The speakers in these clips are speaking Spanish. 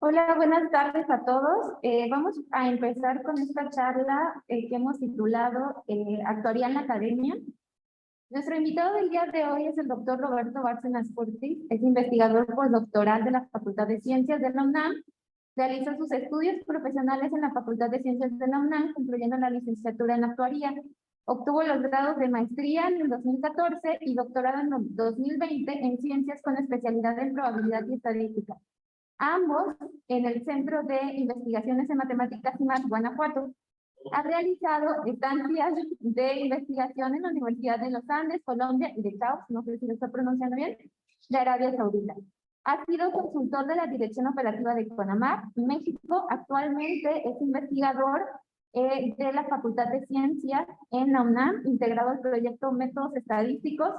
Hola, buenas tardes a todos. Vamos a empezar con esta charla que hemos titulado Actuaría en la Academia. Nuestro invitado del día de hoy es el doctor Roberto Bárcenas Curtis, es investigador postdoctoral de la Facultad de Ciencias de la UNAM. Realizó sus estudios profesionales en la Facultad de Ciencias de la UNAM, incluyendo la licenciatura en actuaría. Obtuvo los grados de maestría en el 2014 y doctorado en el 2020 en ciencias con especialidad en probabilidad y estadística, ambos en el Centro de Investigaciones en Matemáticas y Guanajuato. Ha realizado estancias de investigación en la Universidad de los Andes, Colombia, y de Taos, no sé si lo estoy pronunciando bien, de Arabia Saudita. Ha sido consultor de la Dirección Operativa de CONAMAR, México. Actualmente es investigador de la Facultad de Ciencias en la UNAM, integrado al proyecto Métodos Estadísticos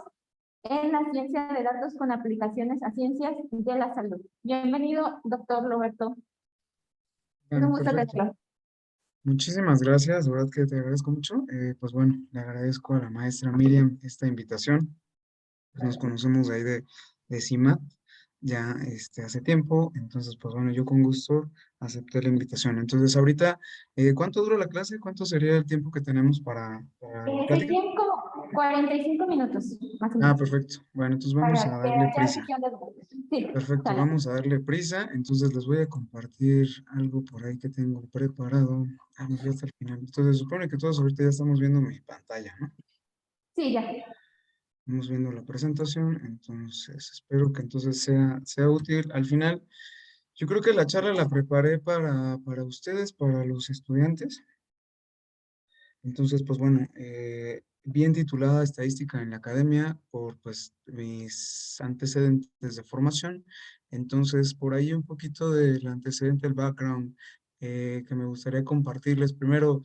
en la ciencia de datos con aplicaciones a ciencias de la salud. Bienvenido, doctor Roberto. Es un Bueno, gusto perfecto. tenerlo. Muchísimas gracias, de verdad que te agradezco mucho. Pues bueno, le agradezco a la maestra Miriam esta invitación. Pues nos conocemos de ahí de CIMAT ya hace tiempo, entonces pues bueno, yo con gusto acepté la invitación. Entonces ahorita, ¿cuánto dura la clase? ¿Cuánto sería el tiempo que tenemos para la plática? Serían como 45 minutos, más o Ah, menos, perfecto. Bueno, entonces vamos a para que darle haya prisa. sesión de dudas. Sí, Perfecto, sale. vamos a darle prisa. Entonces les voy a compartir algo por ahí que tengo preparado. Ah, no, ya hasta el final. Entonces se supone que todos ahorita ya estamos viendo mi pantalla, ¿no? Sí, ya. Estamos viendo la presentación, entonces espero que entonces sea útil. Al final, yo creo que la charla la preparé para ustedes, para los estudiantes. Entonces, pues bueno, bien titulada Estadística en la Academia por pues mis antecedentes de formación. Entonces, por ahí un poquito del antecedente, el background que me gustaría compartirles. Primero,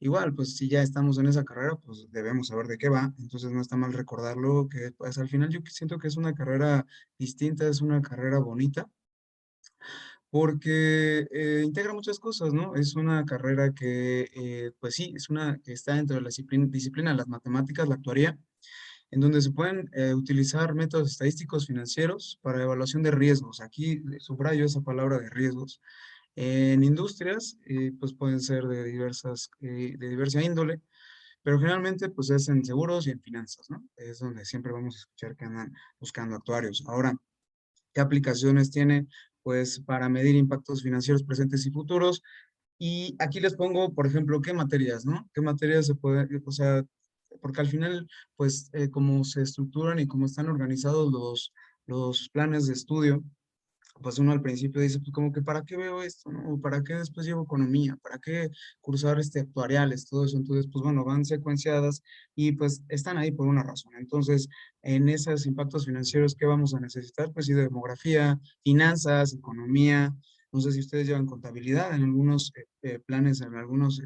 igual, pues si ya estamos en esa carrera, pues debemos saber de qué va. Entonces, no está mal recordarlo, que pues al final yo siento que es una carrera distinta, es una carrera bonita porque integra muchas cosas, ¿no? Es una carrera que, pues sí, es una que está dentro de la disciplina de las matemáticas, la actuaría, en donde se pueden utilizar métodos estadísticos financieros para evaluación de riesgos. Aquí subrayo esa palabra de riesgos. En industrias, pues pueden ser de diversa índole, pero generalmente pues es en seguros y en finanzas, ¿no? Es donde siempre vamos a escuchar que andan buscando actuarios. Ahora, ¿qué aplicaciones tiene? Pues para medir impactos financieros presentes y futuros. Y aquí les pongo, por ejemplo, qué materias, ¿no? ¿Qué materias se puede, o sea, porque al final, pues, como se estructuran y cómo están organizados los planes de estudio, pues uno al principio dice, pues como que ¿para qué veo esto, no? ¿Para qué después llevo economía? ¿Para qué cursar actuariales? Todo eso. Entonces, pues bueno, van secuenciadas y pues están ahí por una razón. Entonces, en esos impactos financieros, ¿qué vamos a necesitar? Pues sí, de demografía, finanzas, economía. No sé si ustedes llevan contabilidad en algunos planes, en algunos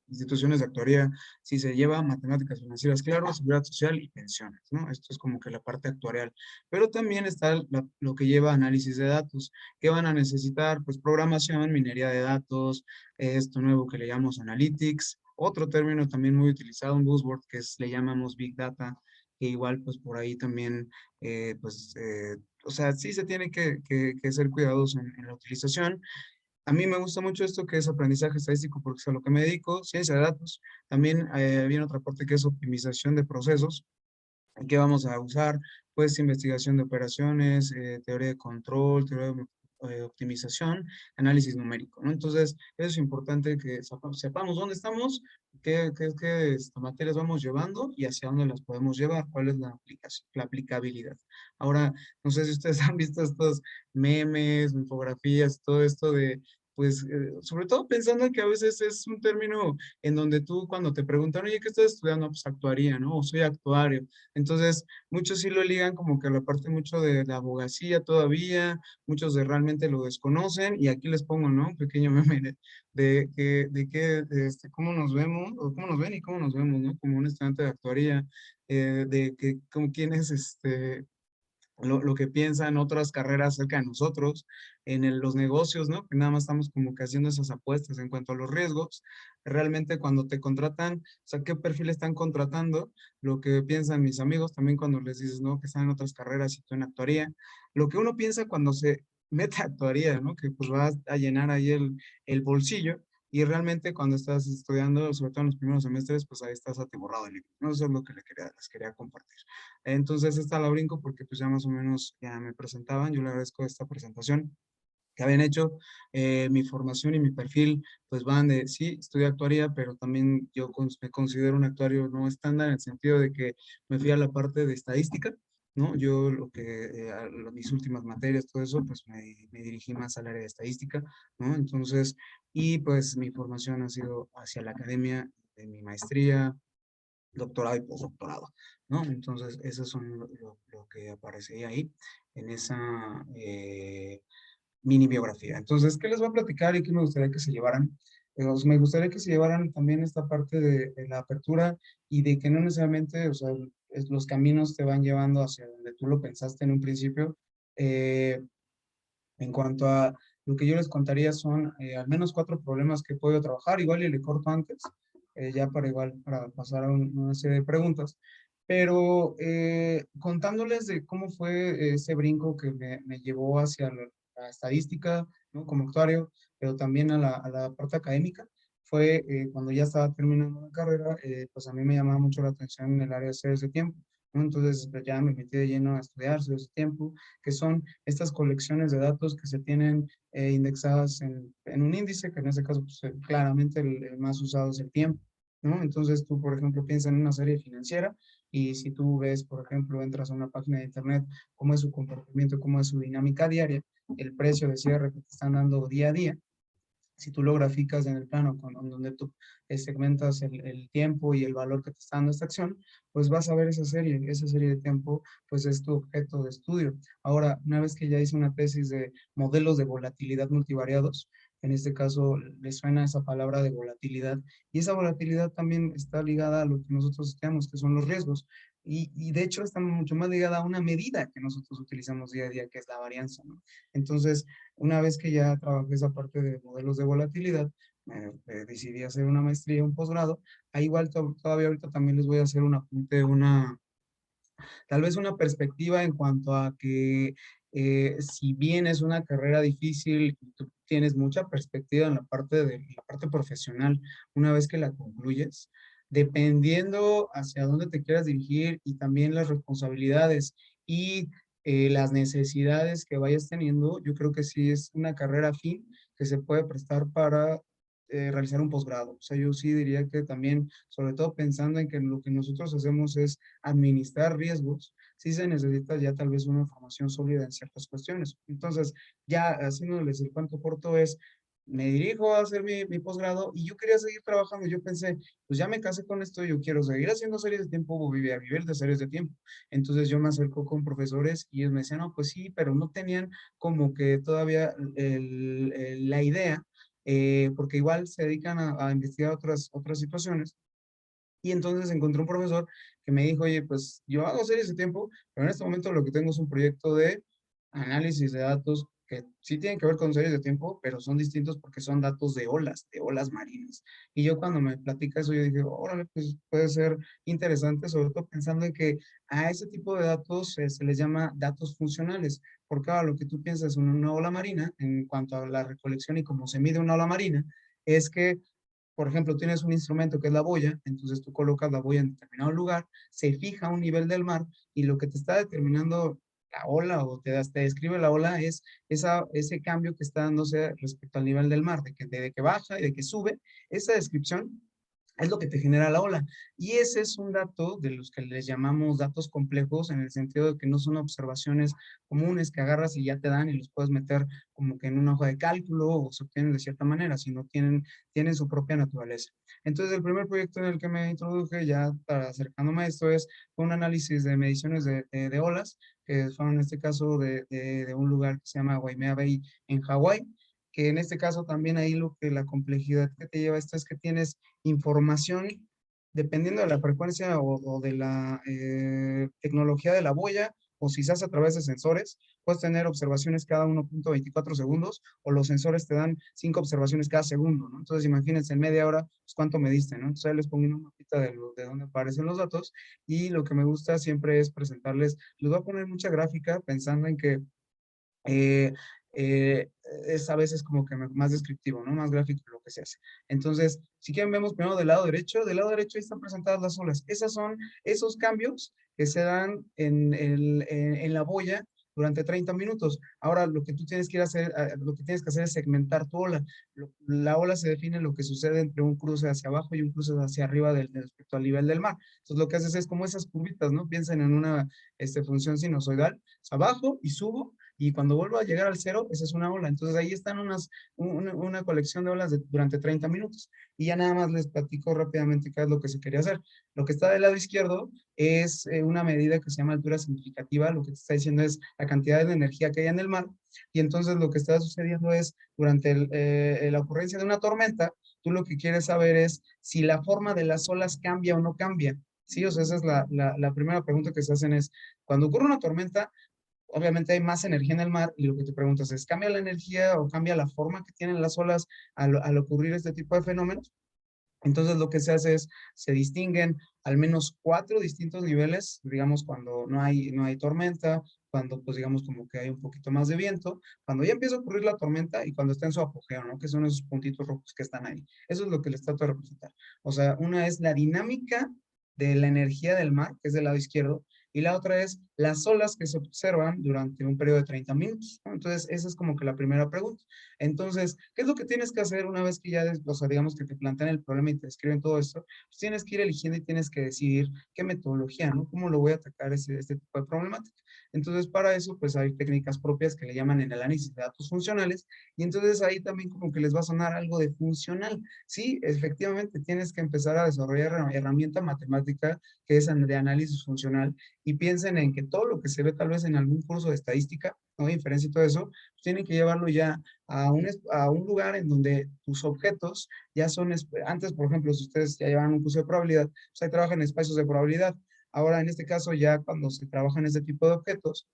instituciones de actuaría, si se lleva matemáticas financieras, claro, seguridad social y pensiones, ¿no? Esto es como que la parte actuarial. Pero también está lo que lleva análisis de datos. ¿Qué van a necesitar? Pues programación, minería de datos, esto nuevo que le llamamos analytics, otro término también muy utilizado, un buzzword le llamamos big data, que igual pues por ahí también, o sea, sí se tiene que ser cuidadosos en la utilización. A mí me gusta mucho esto que es aprendizaje estadístico porque es a lo que me dedico, ciencia de datos. También viene otra parte que es optimización de procesos. ¿Qué vamos a usar? Pues investigación de operaciones, teoría de control, teoría de optimización, análisis numérico, ¿no? Entonces, eso es importante que sepamos dónde estamos, qué materias vamos llevando y hacia dónde las podemos llevar, cuál es la aplicación, la aplicabilidad. Ahora, no sé si ustedes han visto estos memes, infografías, todo esto de, pues, sobre todo pensando que a veces es un término en donde tú cuando te preguntan, oye, ¿qué estás estudiando? Pues actuaría, ¿no? O soy actuario. Entonces, muchos sí lo ligan como que a la parte mucho de la abogacía todavía, muchos realmente lo desconocen, y aquí les pongo, ¿no? Un pequeño meme cómo nos vemos, o cómo nos ven y cómo nos vemos, ¿no? Como un estudiante de actuaría, de que, como quién es, lo que piensan otras carreras acerca de nosotros, los negocios, ¿no? Que nada más estamos como que haciendo esas apuestas en cuanto a los riesgos. Realmente cuando te contratan, o sea, ¿qué perfil están contratando? Lo que piensan mis amigos también cuando les dices, ¿no? Que están en otras carreras y tú en actuaría. Lo que uno piensa cuando se meta actuaría, ¿no? Que pues vas a llenar ahí el bolsillo y realmente cuando estás estudiando, sobre todo en los primeros semestres, pues ahí estás atiborrado de libros, ¿no? Eso es lo que les quería compartir. Entonces esta la brinco porque pues ya más o menos ya me presentaban, yo le agradezco esta presentación que habían hecho. Mi formación y mi perfil pues van de, sí, estudio actuaría, pero también yo me considero un actuario no estándar en el sentido de que me fui a la parte de estadística, ¿no? Yo lo que, mis últimas materias, todo eso, pues me dirigí más al área de estadística, ¿no? Entonces, y pues mi formación ha sido hacia la academia de mi maestría, doctorado y postdoctorado, ¿no? Entonces, esos son lo que aparece ahí en esa mini biografía. Entonces, ¿qué les voy a platicar y qué me gustaría que se llevaran? Pues, me gustaría que se llevaran también esta parte de la apertura y de que no necesariamente, o sea, los caminos te van llevando hacia donde tú lo pensaste en un principio. Eh, en cuanto a lo que yo les contaría son al menos 4 problemas que he podido trabajar, igual y le corto antes, ya para igual, para pasar a una serie de preguntas. Pero contándoles de cómo fue ese brinco que me llevó hacia la estadística, ¿no? Como actuario, pero también a la parte académica, fue cuando ya estaba terminando la carrera, pues a mí me llamaba mucho la atención en el área de series de tiempo, ¿no? Entonces pues, ya me metí de lleno a estudiar series de tiempo, que son estas colecciones de datos que se tienen indexadas en un índice, que en este caso pues, claramente el más usado es el tiempo, ¿no? Entonces tú, por ejemplo, piensas en una serie financiera y si tú ves, por ejemplo, entras a una página de internet, cómo es su comportamiento, cómo es su dinámica diaria, el precio de cierre que te están dando día a día, si tú lo graficas en el plano donde tú segmentas el tiempo y el valor que te está dando esta acción, pues vas a ver esa serie de tiempo, pues es tu objeto de estudio. Ahora, una vez que ya hice una tesis de modelos de volatilidad multivariados, en este caso le suena esa palabra de volatilidad, y esa volatilidad también está ligada a lo que nosotros estudiamos, que son los riesgos, y de hecho está mucho más ligada a una medida que nosotros utilizamos día a día, que es la varianza, ¿no? Entonces, una vez que ya trabajé esa parte de modelos de volatilidad, decidí hacer una maestría, un posgrado. Ahí igual todavía ahorita también les voy a hacer un apunte, tal vez una perspectiva en cuanto a que si bien es una carrera difícil y tú tienes mucha perspectiva en la parte profesional, una vez que la concluyes, dependiendo hacia dónde te quieras dirigir y también las responsabilidades y las necesidades que vayas teniendo, yo creo que sí es una carrera afín que se puede prestar para realizar un posgrado. O sea, yo sí diría que también, sobre todo pensando en que lo que nosotros hacemos es administrar riesgos, sí se necesita ya tal vez una formación sólida en ciertas cuestiones. Entonces, ya haciéndoles el cuento corto es, me dirijo a hacer mi posgrado y yo quería seguir trabajando. Yo pensé, pues ya me casé con esto, yo quiero seguir haciendo series de tiempo, vivir de series de tiempo. Entonces yo me acerco con profesores y ellos me decían, no, pues sí, pero no tenían como que todavía la idea, porque igual se dedican a investigar otras situaciones. Y entonces encontré un profesor que me dijo, oye, pues yo hago series de tiempo, pero en este momento lo que tengo es un proyecto de análisis de datos que sí tienen que ver con series de tiempo, pero son distintos porque son datos de olas marinas. Y yo cuando me platica eso, yo dije, órale, pues puede ser interesante, sobre todo pensando en que a ese tipo de datos se les llama datos funcionales, porque ahora lo que tú piensas en una ola marina, en cuanto a la recolección y cómo se mide una ola marina, es que por ejemplo, tienes un instrumento que es la boya, entonces tú colocas la boya en determinado lugar, se fija a un nivel del mar y lo que te está determinando la ola o te describe la ola es ese cambio que está dándose respecto al nivel del mar, de que baja y de que sube. Esa descripción es lo que te genera la ola. Y ese es un dato de los que les llamamos datos complejos, en el sentido de que no son observaciones comunes que agarras y ya te dan y los puedes meter como que en una hoja de cálculo o se obtienen de cierta manera, sino tienen su propia naturaleza. Entonces, el primer proyecto en el que me introduje, ya para acercándome a esto, fue un análisis de mediciones de olas, que son en este caso de un lugar que se llama Waimea Bay en Hawái, que en este caso también ahí lo que la complejidad que te lleva esto es que tienes información dependiendo de la frecuencia o de la tecnología de la boya, o si se hace a través de sensores, puedes tener observaciones cada 1.24 segundos, o los sensores te dan 5 observaciones cada segundo, ¿no? Entonces, imagínense, en media hora, pues, ¿cuánto mediste, no? Entonces, ahí les pongo una mapita de dónde aparecen los datos, y lo que me gusta siempre es presentarles, les voy a poner mucha gráfica pensando en que eh, eh, es a veces como que más descriptivo, ¿no? Más gráfico lo que se hace. Entonces, si quieren, vemos primero del lado derecho ahí están presentadas las olas. Esas son esos cambios que se dan en la boya durante 30 minutos. Ahora, lo que tú tienes que ir a hacer, lo que tienes que hacer es segmentar tu ola. La ola se define lo que sucede entre un cruce hacia abajo y un cruce hacia arriba respecto al nivel del mar. Entonces, lo que haces es como esas curvitas, ¿no? Piensen en una función sinusoidal, abajo y subo, y cuando vuelvo a llegar al cero, esa es una ola. Entonces ahí están una colección de olas durante 30 minutos. Y ya nada más les platico rápidamente qué es lo que se quería hacer. Lo que está del lado izquierdo es una medida que se llama altura significativa. Lo que te está diciendo es la cantidad de energía que hay en el mar. Y entonces lo que está sucediendo es, durante la ocurrencia de una tormenta, tú lo que quieres saber es si la forma de las olas cambia o no cambia. Sí, o sea, esa es la primera pregunta que se hacen es, cuando ocurre una tormenta, obviamente hay más energía en el mar y lo que te preguntas es, ¿cambia la energía o cambia la forma que tienen las olas al ocurrir este tipo de fenómenos? Entonces lo que se hace es, se distinguen al menos 4 distintos niveles, digamos cuando no hay tormenta, cuando pues digamos como que hay un poquito más de viento, cuando ya empieza a ocurrir la tormenta y cuando está en su apogeo, ¿no? Que son esos puntitos rojos que están ahí. Eso es lo que les trato de representar. O sea, una es la dinámica de la energía del mar, que es del lado izquierdo, y la otra es las olas que se observan durante un periodo de 30 minutos, ¿no? Entonces, esa es como que la primera pregunta. Entonces, ¿qué es lo que tienes que hacer una vez que ya, o sea, digamos que te plantean el problema y te describen todo esto? Pues tienes que ir eligiendo y tienes que decidir qué metodología, ¿no? ¿Cómo lo voy a atacar este tipo de problemática? Entonces, para eso, pues hay técnicas propias que le llaman el análisis de datos funcionales, y entonces ahí también como que les va a sonar algo de funcional. Sí, efectivamente, tienes que empezar a desarrollar una herramienta matemática que es de análisis funcional, y piensen en que todo lo que se ve tal vez en algún curso de estadística, ¿no? De inferencia y todo eso, pues tienen que llevarlo ya a un lugar en donde tus objetos ya son, antes, por ejemplo, si ustedes ya llevan un curso de probabilidad, pues ahí trabajan en espacios de probabilidad. Ahora, en este caso, ya cuando se trabaja en este tipo de objetos,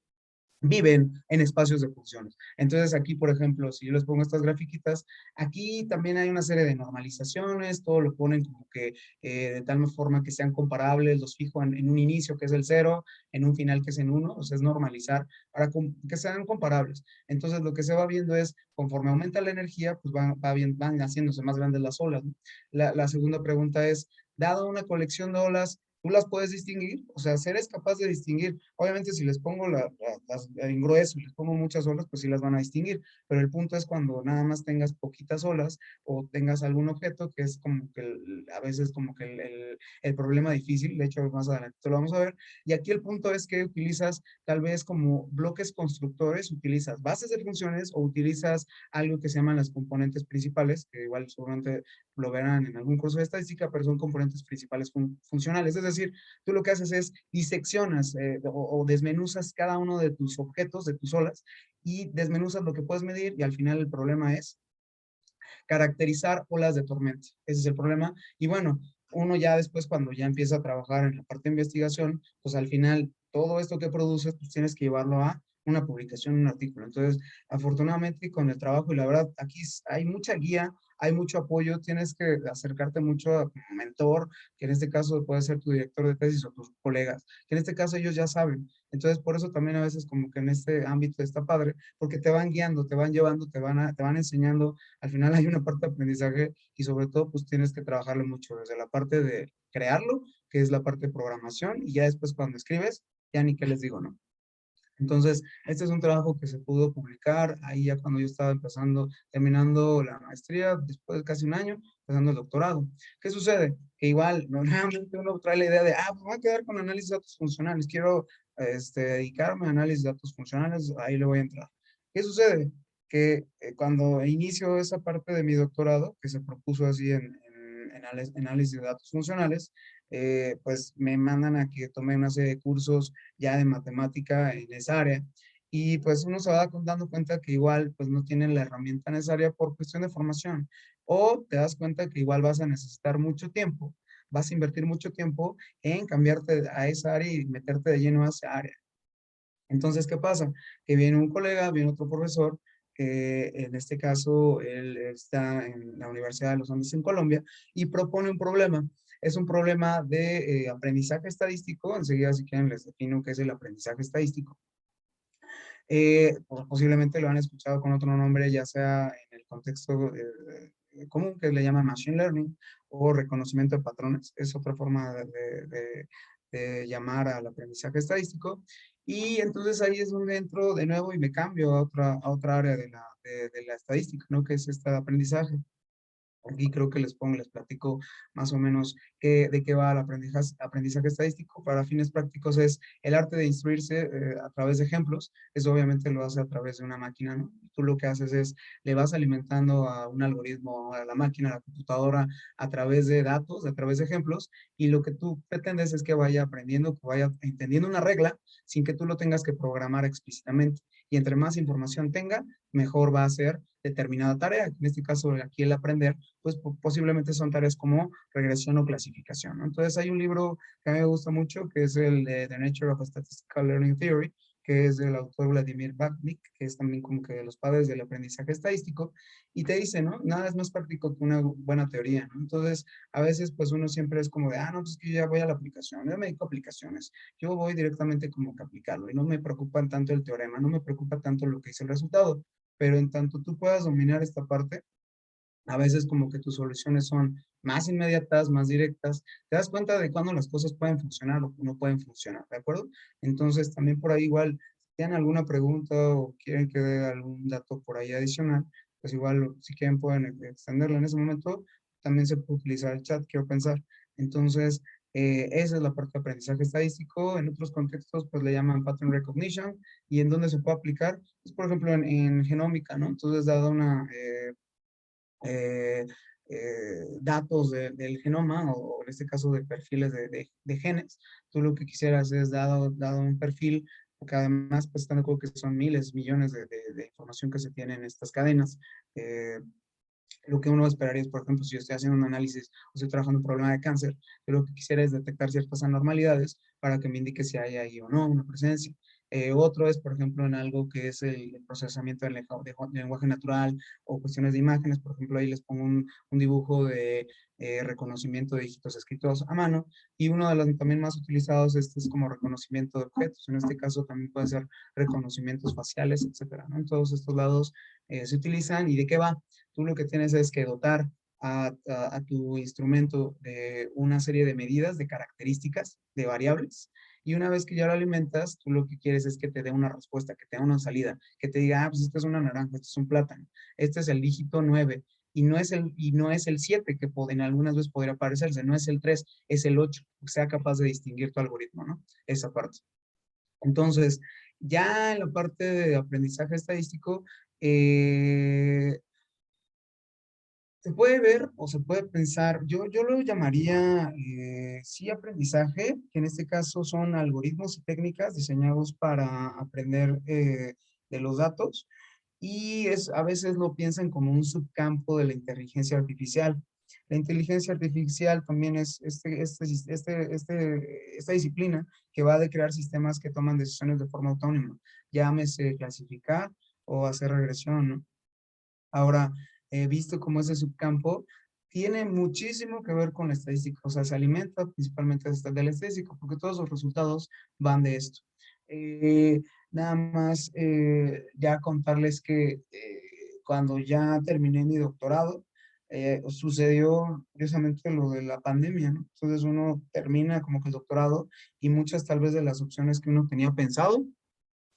viven en espacios de funciones. Entonces aquí, por ejemplo, si yo les pongo estas grafiquitas, aquí también hay una serie de normalizaciones, todo lo ponen como que de tal forma que sean comparables, los fijo en un inicio que es el 0, en un final que es en 1, o sea, es normalizar para que sean comparables. Entonces lo que se va viendo es, conforme aumenta la energía, pues van haciéndose más grandes las olas, ¿no? La segunda pregunta es, dado una colección de olas, ¿tú las puedes distinguir? O sea, ¿eres capaz de distinguir? Obviamente, si les pongo las en grueso, les pongo muchas olas, pues sí las van a distinguir. Pero el punto es cuando nada más tengas poquitas olas o tengas algún objeto que es como que a veces como que el problema difícil. De hecho, más adelante lo vamos a ver. Y aquí el punto es que utilizas tal vez como bloques constructores, utilizas bases de funciones o utilizas algo que se llaman las componentes principales, que igual seguramente lo verán en algún curso de estadística, pero son componentes principales funcionales. Es decir, tú lo que haces es diseccionas o desmenuzas cada uno de tus objetos, de tus olas, y desmenuzas lo que puedes medir, y al final el problema es caracterizar olas de tormenta. Ese es el problema. Y bueno, uno ya después, cuando ya empieza a trabajar en la parte de investigación, pues al final todo esto que produces, pues tienes que llevarlo a una publicación, un artículo. Entonces, afortunadamente con el trabajo, y la verdad, aquí hay mucha guía, hay mucho apoyo, tienes que acercarte mucho a un mentor, que en este caso puede ser tu director de tesis o tus colegas, que en este caso ellos ya saben. Entonces, por eso también a veces como que en este ámbito está padre, porque te van guiando, te van llevando, te van enseñando. Al final hay una parte de aprendizaje, y sobre todo pues tienes que trabajarlo mucho desde la parte de crearlo, que es la parte de programación, y ya después cuando escribes, ya ni qué les digo, ¿no? Entonces, este es un trabajo que se pudo publicar ahí ya cuando yo estaba empezando, terminando la maestría, después de casi un año, empezando el doctorado. ¿Qué sucede? Que igual, normalmente uno trae la idea de, pues me voy a quedar con análisis de datos funcionales, quiero dedicarme a análisis de datos funcionales, ahí le voy a entrar. ¿Qué sucede? Que cuando inicio esa parte de mi doctorado, que se propuso así en análisis de datos funcionales, pues me mandan a que tome una serie de cursos ya de matemática en esa área. Y pues uno se va dando cuenta que igual pues no tienen la herramienta necesaria por cuestión de formación. O te das cuenta que igual vas a necesitar mucho tiempo, vas a invertir mucho tiempo en cambiarte a esa área y meterte de lleno a esa área. Entonces, ¿qué pasa? Que viene un colega, viene otro profesor, que en este caso él está en la Universidad de los Andes en Colombia, y propone un problema. Es un problema de aprendizaje estadístico. Enseguida, si quieren, les defino qué es el aprendizaje estadístico. Posiblemente lo han escuchado con otro nombre, ya sea en el contexto común que le llaman machine learning o reconocimiento de patrones. Es otra forma de llamar al aprendizaje estadístico. Y entonces ahí es donde entro de nuevo y me cambio a otra área de la estadística, ¿no? Que es esta de aprendizaje. Aquí creo que les platico más o menos de qué va el aprendizaje estadístico. Para fines prácticos es el arte de instruirse a través de ejemplos. Eso obviamente lo hace a través de una máquina, ¿no? Tú lo que haces es, le vas alimentando a un algoritmo, a la máquina, a la computadora, a través de datos, a través de ejemplos, y lo que tú pretendes es que vaya aprendiendo, que vaya entendiendo una regla sin que tú lo tengas que programar explícitamente. Y entre más información tenga, mejor va a ser determinada tarea. En este caso, aquí el aprender pues posiblemente son tareas como regresión o clasificación, ¿no? Entonces hay un libro que a mí me gusta mucho, que es el de The Nature of Statistical Learning Theory, que es del autor Vladimir Bacnik, que es también como que de los padres del aprendizaje estadístico, y te dice, ¿no? Nada es más práctico que una buena teoría, ¿no? Entonces, a veces, pues uno siempre es como de, ah, no, pues que yo ya voy a la aplicación, yo me dedico a aplicaciones, yo voy directamente como que a aplicarlo, y no me preocupa tanto el teorema, no me preocupa tanto lo que dice el resultado, pero en tanto tú puedas dominar esta parte, a veces como que tus soluciones son más inmediatas, más directas, te das cuenta de cuándo las cosas pueden funcionar o no pueden funcionar, ¿de acuerdo? Entonces también por ahí igual, si tienen alguna pregunta o quieren que dé algún dato por ahí adicional, pues igual si quieren pueden extenderlo en ese momento, también se puede utilizar el chat, quiero pensar. Entonces, esa es la parte de aprendizaje estadístico. En otros contextos, pues le llaman pattern recognition. ¿Y en dónde se puede aplicar? Pues, por ejemplo, en genómica, ¿no? Entonces, dada una eh, datos del genoma o en este caso de perfiles de genes. Tú lo que quisieras es dado un perfil, porque además pues están de acuerdo que son miles, millones de información que se tiene en estas cadenas. Eh, lo que uno esperaría es, por ejemplo, si yo estoy haciendo un análisis o estoy trabajando en un problema de cáncer, yo lo que quisiera es detectar ciertas anormalidades para que me indique si hay ahí o no una presencia. Otro es, por ejemplo, en algo que es el procesamiento de lenguaje natural o cuestiones de imágenes. Por ejemplo, ahí les pongo un dibujo de reconocimiento de dígitos escritos a mano. Y uno de los también más utilizados este es como reconocimiento de objetos. En este caso también puede ser reconocimientos faciales, etcétera, ¿no? En todos estos lados se utilizan. ¿Y de qué va? Tú lo que tienes es que dotar a tu instrumento de una serie de medidas, de características, de variables, y una vez que ya lo alimentas, tú lo que quieres es que te dé una respuesta, que te dé una salida, que te diga, ah, pues esto es una naranja, esto es un plátano, este es el dígito 9, y no es el 7 que en algunas veces podría parecerse, no es el 3, es el 8, que sea capaz de distinguir tu algoritmo, ¿no? Esa parte. Entonces, ya en la parte de aprendizaje estadístico, eh, se puede ver o se puede pensar, yo lo llamaría, sí, aprendizaje, que en este caso son algoritmos y técnicas diseñados para aprender de los datos, y a veces lo piensan como un subcampo de la inteligencia artificial. La inteligencia artificial también es esta disciplina que va de crear sistemas que toman decisiones de forma autónoma, llámese clasificar o hacer regresión, ¿no? Ahora, visto como ese subcampo, tiene muchísimo que ver con la estadística, o sea, se alimenta principalmente de la estadística, porque todos los resultados van de esto. Nada más ya contarles que cuando ya terminé mi doctorado, sucedió precisamente lo de la pandemia, ¿no? Entonces uno termina como que el doctorado y muchas tal vez de las opciones que uno tenía pensado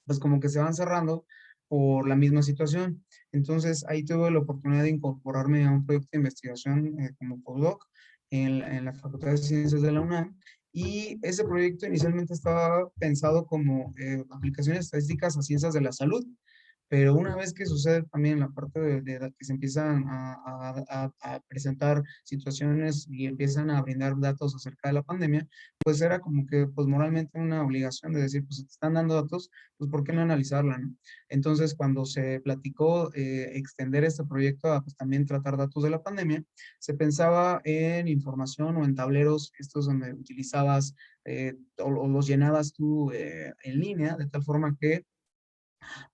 pues como que se van cerrando por la misma situación. Entonces ahí tuve la oportunidad de incorporarme a un proyecto de investigación como postdoc en la Facultad de Ciencias de la UNAM. Y ese proyecto inicialmente estaba pensado como aplicaciones estadísticas a ciencias de la salud, pero una vez que sucede también la parte de que se empiezan a presentar situaciones y empiezan a brindar datos acerca de la pandemia, pues era como que pues moralmente una obligación de decir, pues si te están dando datos, pues ¿por qué no analizarla, no? Entonces cuando se platicó extender este proyecto a pues también tratar datos de la pandemia, se pensaba en información o en tableros, estos donde utilizabas o los llenabas tú en línea, de tal forma que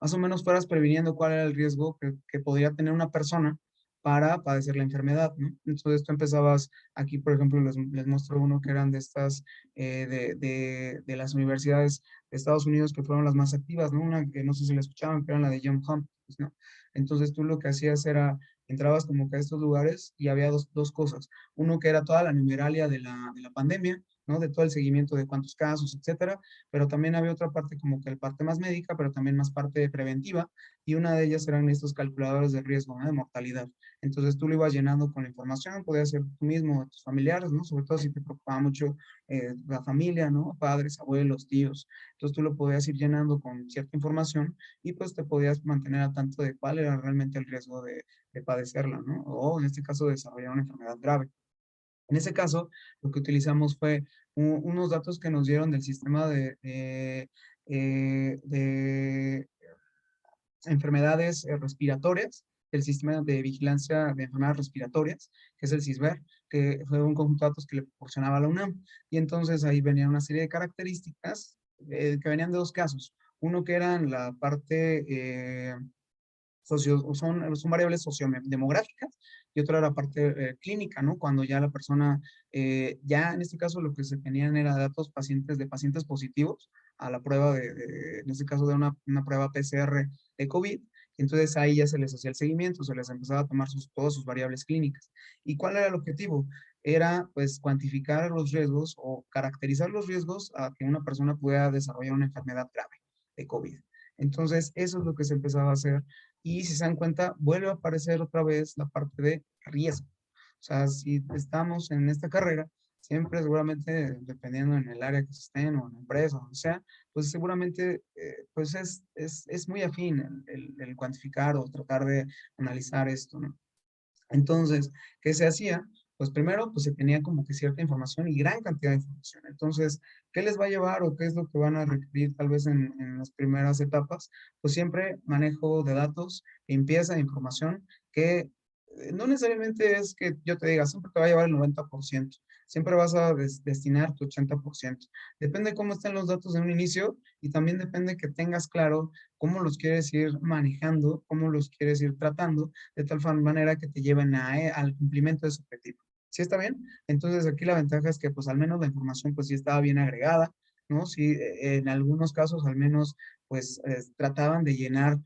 más o menos fueras previniendo cuál era el riesgo que podría tener una persona para padecer la enfermedad, ¿no? Entonces tú empezabas, aquí por ejemplo les muestro uno que eran de estas, de las universidades Estados Unidos, que fueron las más activas, ¿no? Una que no sé si la escuchaban, que era la de John Hopkins, ¿no? Entonces tú lo que hacías era, entrabas como que a estos lugares y había dos cosas. Uno que era toda la numeralia de la pandemia, ¿no? De todo el seguimiento de cuántos casos, etcétera, pero también había otra parte como que la parte más médica, pero también más parte preventiva, y una de ellas eran estos calculadores de riesgo, ¿no? De mortalidad. Entonces tú lo ibas llenando con la información, podías ser tú mismo, tus familiares, ¿no? Sobre todo si te preocupaba mucho la familia, ¿no? Padres, abuelos, tíos. Entonces tú lo podías ir llenando con cierta información y pues te podías mantener al tanto de cuál era realmente el riesgo de padecerla, ¿no? O en este caso de desarrollar una enfermedad grave. En ese caso, lo que utilizamos fue unos datos que nos dieron del sistema de enfermedades respiratorias, el sistema de vigilancia de enfermedades respiratorias, que es el CISBER, que fue un conjunto de datos que le proporcionaba la UNAM. Y entonces ahí venían una serie de características que venían de dos casos. Uno que eran la parte son variables sociodemográficas y otra era parte clínica, ¿no? Cuando ya la persona, ya en este caso lo que se tenían era datos de pacientes positivos a la prueba en este caso de una prueba PCR de COVID, y entonces ahí ya se les hacía el seguimiento, se les empezaba a tomar todas sus variables clínicas. ¿Y cuál era el objetivo? Era pues cuantificar los riesgos o caracterizar los riesgos a que una persona pueda desarrollar una enfermedad grave de COVID. Entonces, eso es lo que se empezaba a hacer y si se dan cuenta, vuelve a aparecer otra vez la parte de riesgo. O sea, si estamos en esta carrera, siempre seguramente, dependiendo en el área que se estén o en la empresa o donde sea, pues seguramente pues es muy afín el cuantificar o tratar de analizar esto, ¿no? Entonces, ¿qué se hacía? Pues primero, pues se tenía como que cierta información y gran cantidad de información. Entonces, ¿qué les va a llevar o qué es lo que van a requerir tal vez en las primeras etapas? Pues siempre manejo de datos, limpieza de información, que no necesariamente es que yo te diga, siempre te va a llevar el 90%, siempre vas a destinar tu 80%. Depende cómo estén los datos en un inicio y también depende que tengas claro cómo los quieres ir manejando, cómo los quieres ir tratando de tal manera que te lleven al cumplimiento de ese objetivo. ¿Sí está bien? Entonces aquí la ventaja es que pues al menos la información pues sí estaba bien agregada, ¿no? Sí, en algunos casos al menos pues trataban de llenar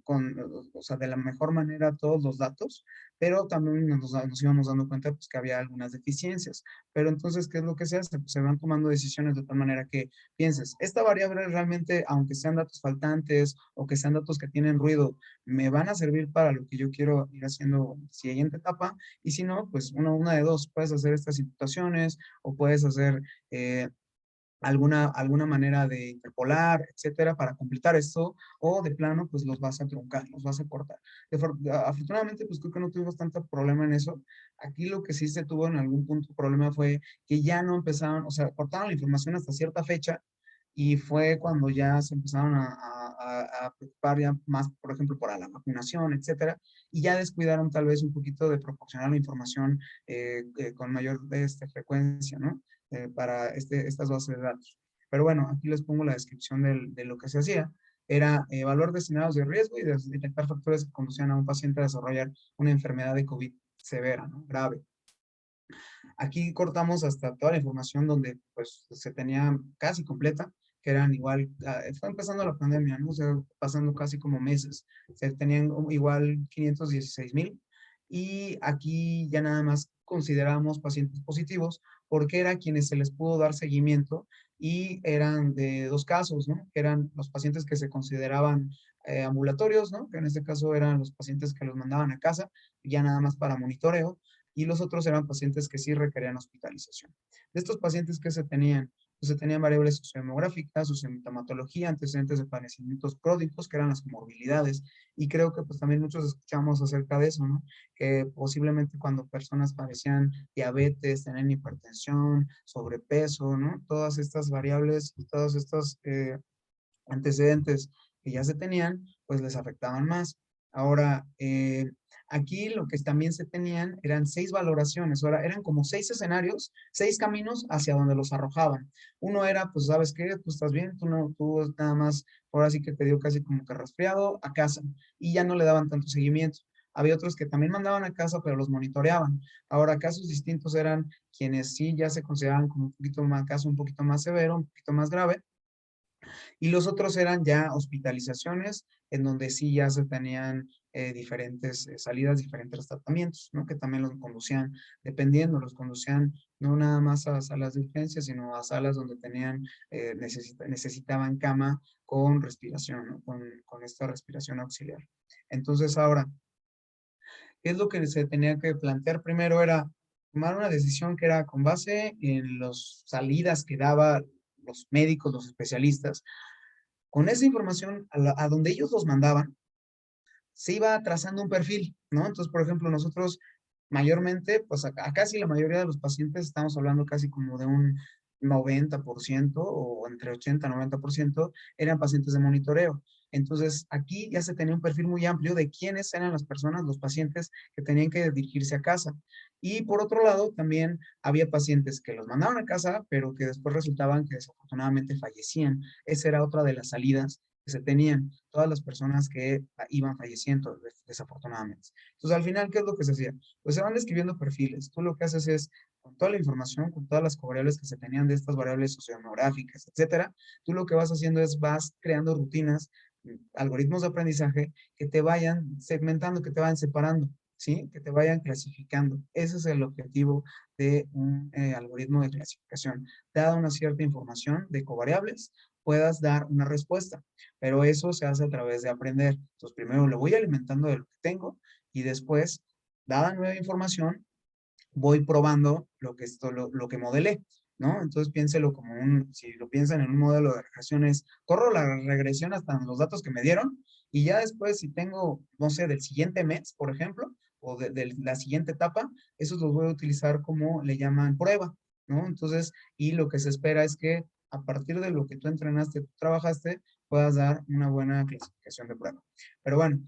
o sea, de la mejor manera todos los datos, pero también nos íbamos dando cuenta pues que había algunas deficiencias. Pero entonces, ¿qué es lo que se hace? Pues se van tomando decisiones de tal manera que pienses, esta variable realmente, aunque sean datos faltantes o que sean datos que tienen ruido, me van a servir para lo que yo quiero ir haciendo siguiente etapa, y si no, pues una de dos, puedes hacer estas imputaciones o puedes hacer alguna manera de interpolar, etcétera, para completar esto, o de plano, pues los vas a truncar, los vas a cortar. Afortunadamente, pues creo que no tuvimos tanto problema en eso. Aquí lo que sí se tuvo en algún punto problema fue que ya no empezaban, o sea, cortaron la información hasta cierta fecha, y fue cuando ya se empezaron a preocupar ya más, por ejemplo, por la vacunación, etcétera, y ya descuidaron tal vez un poquito de proporcionar la información con mayor frecuencia, ¿no? Para estas bases de datos. Pero bueno, aquí les pongo la descripción de lo que se hacía. Era evaluar destinados de riesgo y detectar factores que conducían a un paciente a desarrollar una enfermedad de COVID severa, ¿no? Grave. Aquí cortamos hasta toda la información donde pues se tenía casi completa, que eran igual, fue empezando la pandemia, ¿no? O sea, pasando casi como meses. Se tenían igual 516,000 y aquí ya nada más consideramos pacientes positivos porque era quienes se les pudo dar seguimiento y eran de dos casos, ¿no? Que eran los pacientes que se consideraban ambulatorios, ¿no? Que en este caso eran los pacientes que los mandaban a casa, ya nada más para monitoreo, y los otros eran pacientes que sí requerían hospitalización. De estos pacientes que se tenían, pues se tenían variables sociodemográficas, su sintomatología, antecedentes de padecimientos crónicos, que eran las comorbilidades, y creo que pues también muchos escuchamos acerca de eso, ¿no? Que posiblemente cuando personas padecían diabetes, tenían hipertensión, sobrepeso, ¿no? Todas estas variables y todos estos antecedentes que ya se tenían, pues les afectaban más. Ahora, aquí lo que también se tenían eran 6 valoraciones, ahora eran como 6 escenarios, 6 caminos hacia donde los arrojaban. Uno era, pues, ¿sabes qué? Tú estás bien, tú no, tú nada más, ahora sí que te dio casi como que resfriado a casa, y ya no le daban tanto seguimiento. Había otros que también mandaban a casa, pero los monitoreaban. Ahora, casos distintos eran quienes sí ya se consideraban como un poquito más, caso un poquito más severo, un poquito más grave, Y los otros eran ya hospitalizaciones, en donde sí ya se tenían diferentes salidas, diferentes tratamientos, ¿no? Que también los conducían, dependiendo, los conducían no nada más a salas de urgencia, sino a salas donde tenían, necesitaban cama con respiración, ¿no? Con esta respiración auxiliar. Entonces ahora, ¿qué es lo que se tenía que plantear? Primero era tomar una decisión que era con base en las salidas que daba los médicos, los especialistas. Con esa información, a donde ellos los mandaban, se iba trazando un perfil, ¿no? Entonces, por ejemplo, nosotros mayormente, pues a casi la mayoría de los pacientes, estamos hablando casi como de un 90% o entre 80 y 90%, eran pacientes de monitoreo. Entonces, aquí ya se tenía un perfil muy amplio de quiénes eran las personas, los pacientes que tenían que dirigirse a casa. Y por otro lado, también había pacientes que los mandaban a casa, pero que después resultaban que desafortunadamente fallecían. Esa era otra de las salidas que se tenían, todas las personas que iban falleciendo desafortunadamente. Entonces, al final, ¿qué es lo que se hacía? Pues se van describiendo perfiles. Tú lo que haces es, con toda la información, con todas las variables que se tenían de estas variables sociodemográficas, etcétera, tú lo que vas haciendo es vas creando rutinas, algoritmos de aprendizaje que te vayan segmentando, que te vayan separando, ¿sí? Que te vayan clasificando. Ese es el objetivo de un algoritmo de clasificación. Dada una cierta información de covariables, puedas dar una respuesta, pero eso se hace a través de aprender. Entonces, primero lo voy alimentando de lo que tengo y después, dada nueva información, voy probando lo que modelé, ¿no? Entonces piénselo como si lo piensan en un modelo de regresiones, corro la regresión hasta los datos que me dieron y ya después si tengo, no sé, del siguiente mes, por ejemplo, o de la siguiente etapa, esos los voy a utilizar como le llaman prueba, ¿no? Entonces, y lo que se espera es que a partir de lo que tú entrenaste, tú trabajaste, puedas dar una buena clasificación de prueba. Pero bueno,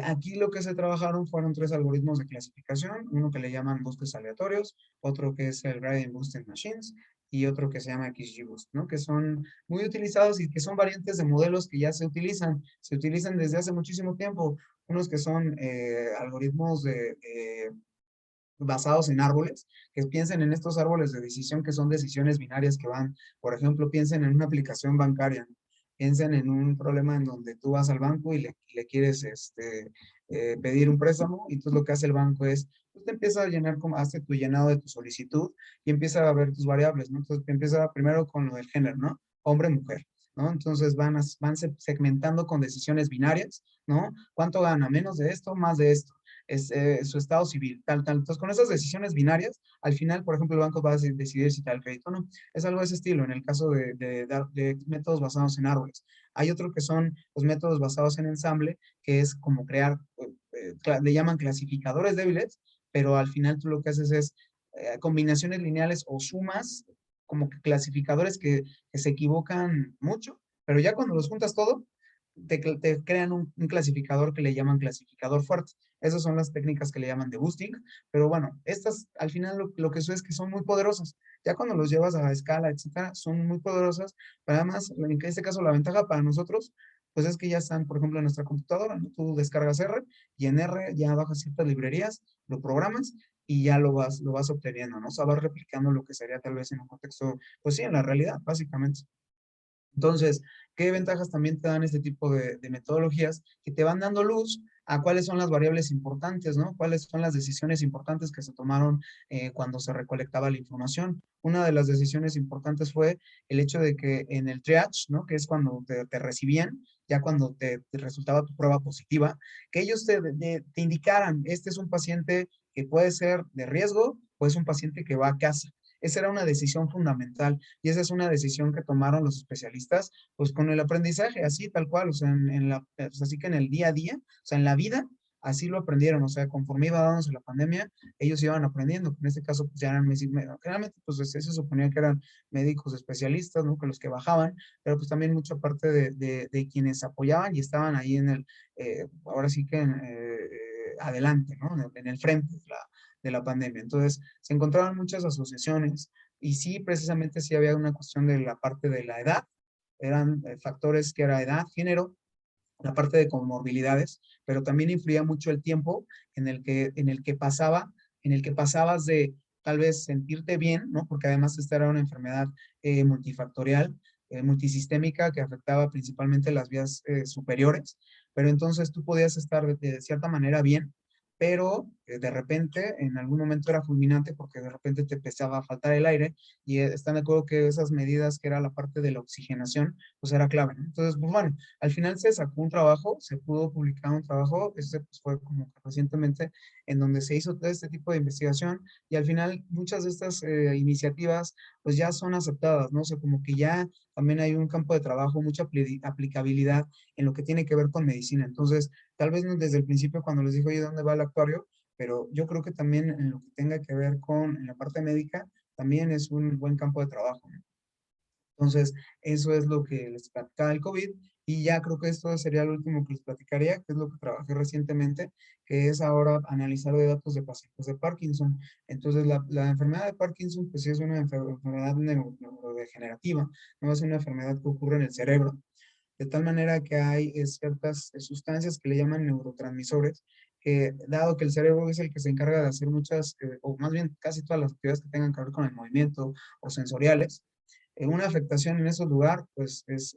aquí lo que se trabajaron fueron tres algoritmos de clasificación, uno que le llaman bustes aleatorios, otro que es el Gradient Boosting Machines y otro que se llama XGBoost, ¿no? Que son muy utilizados y que son variantes de modelos que ya se utilizan desde hace muchísimo tiempo, unos que son algoritmos basados en árboles, que piensen en estos árboles de decisión que son decisiones binarias que van, por ejemplo, piensen en una aplicación bancaria, piensen en un problema en donde tú vas al banco y le quieres pedir un préstamo y entonces lo que hace el banco es, pues te empieza a llenar, como hace tu llenado de tu solicitud y empieza a ver tus variables, ¿no? Entonces te empieza primero con lo del género, ¿no? Hombre, mujer. ¿No? Entonces van segmentando con decisiones binarias, ¿no? ¿Cuánto gana? Menos de esto, más de esto su estado civil, tal, tal. Entonces, con esas decisiones binarias, al final, por ejemplo, el banco va a decidir si te da el crédito o no. Es algo de ese estilo en el caso de métodos basados en árboles. Hay otro que son los métodos basados en ensamble, que es como crear, le llaman clasificadores débiles, pero al final tú lo que haces es combinaciones lineales o sumas, como que clasificadores que se equivocan mucho, pero ya cuando los juntas todo, te crean un clasificador que le llaman clasificador fuerte. Esas son las técnicas que le llaman de boosting, pero bueno, estas al final lo que sucede es que son muy poderosas. Ya cuando los llevas a escala, etcétera, son muy poderosas, pero además, en este caso, la ventaja para nosotros, pues es que ya están, por ejemplo, en nuestra computadora, ¿no? Tú descargas R y en R ya bajas ciertas librerías, lo programas y ya lo vas obteniendo, ¿no? O sea, vas replicando lo que sería tal vez en un contexto, pues sí, en la realidad, básicamente. Entonces, ¿qué ventajas también te dan este tipo de metodologías que te van dando luz a cuáles son las variables importantes, ¿no? Cuáles son las decisiones importantes que se tomaron cuando se recolectaba la información. Una de las decisiones importantes fue el hecho de que en el triage, ¿no? Que es cuando te recibían, ya cuando te resultaba tu prueba positiva, que ellos te indicaran, este es un paciente que puede ser de riesgo o es un paciente que va a casa. Esa era una decisión fundamental y esa es una decisión que tomaron los especialistas, pues con el aprendizaje, así tal cual, o sea, pues, así que en el día a día, o sea, en la vida, así lo aprendieron, o sea, conforme iba dándose la pandemia, ellos iban aprendiendo. En este caso, pues ya eran, generalmente, pues se suponía que eran médicos especialistas, ¿no? Que los que bajaban, pero pues también mucha parte de quienes apoyaban y estaban ahí ahora sí que adelante, ¿no? En el frente de la pandemia. Entonces, se encontraban muchas asociaciones y sí, precisamente sí había una cuestión de la parte de la edad, eran factores que era edad, género, la parte de comorbilidades, pero también influía mucho el tiempo en el que pasabas de tal vez sentirte bien, ¿no? Porque además esta era una enfermedad multifactorial, multisistémica que afectaba principalmente las vías superiores, pero entonces tú podías estar de cierta manera bien, pero de repente en algún momento era fulminante porque de repente te empezaba a faltar el aire y están de acuerdo que esas medidas que era la parte de la oxigenación, pues era clave, ¿no? Entonces, pues bueno, al final se sacó un trabajo, se pudo publicar un trabajo, este pues fue como que recientemente en donde se hizo todo este tipo de investigación y al final muchas de estas iniciativas pues ya son aceptadas, ¿no? O sea, como que ya también hay un campo de trabajo, mucha aplicabilidad en lo que tiene que ver con medicina. Entonces, tal vez no desde el principio cuando les dijo, oye, ¿dónde va el actuario? Pero yo creo que también en lo que tenga que ver con en la parte médica, también es un buen campo de trabajo, ¿no? Entonces, eso es lo que les platicaba del COVID. Y ya creo que esto sería lo último que les platicaría, que es lo que trabajé recientemente, que es ahora analizar de datos de pacientes de Parkinson. Entonces, la enfermedad de Parkinson, pues sí es una enfermedad neurodegenerativa, no es una enfermedad que ocurre en el cerebro, de tal manera que hay ciertas sustancias que le llaman neurotransmisores, que dado que el cerebro es el que se encarga de hacer muchas, o más bien casi todas las actividades que tengan que ver con el movimiento o sensoriales, una afectación en ese lugar, pues es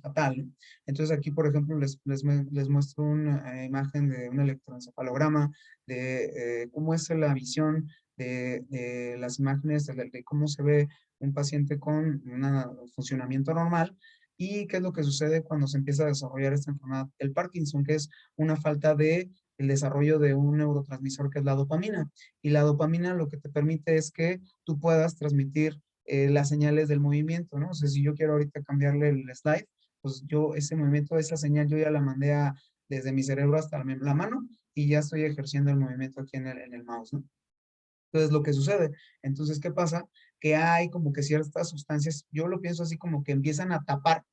fatal, ¿no? Entonces aquí, por ejemplo, les muestro una imagen de un electroencefalograma, de cómo es la visión de las imágenes, de cómo se ve un paciente con un funcionamiento normal y qué es lo que sucede cuando se empieza a desarrollar esta enfermedad, el Parkinson, que es una falta de el desarrollo de un neurotransmisor que es la dopamina. Y la dopamina lo que te permite es que tú puedas transmitir las señales del movimiento, ¿no? O sea, si yo quiero ahorita cambiarle el slide, pues yo ese movimiento, esa señal, yo ya la mandé desde mi cerebro hasta la mano y ya estoy ejerciendo el movimiento aquí en el mouse, ¿no? Entonces, lo que sucede, entonces, ¿qué pasa? Que hay como que ciertas sustancias, yo lo pienso así como que empiezan a tapar,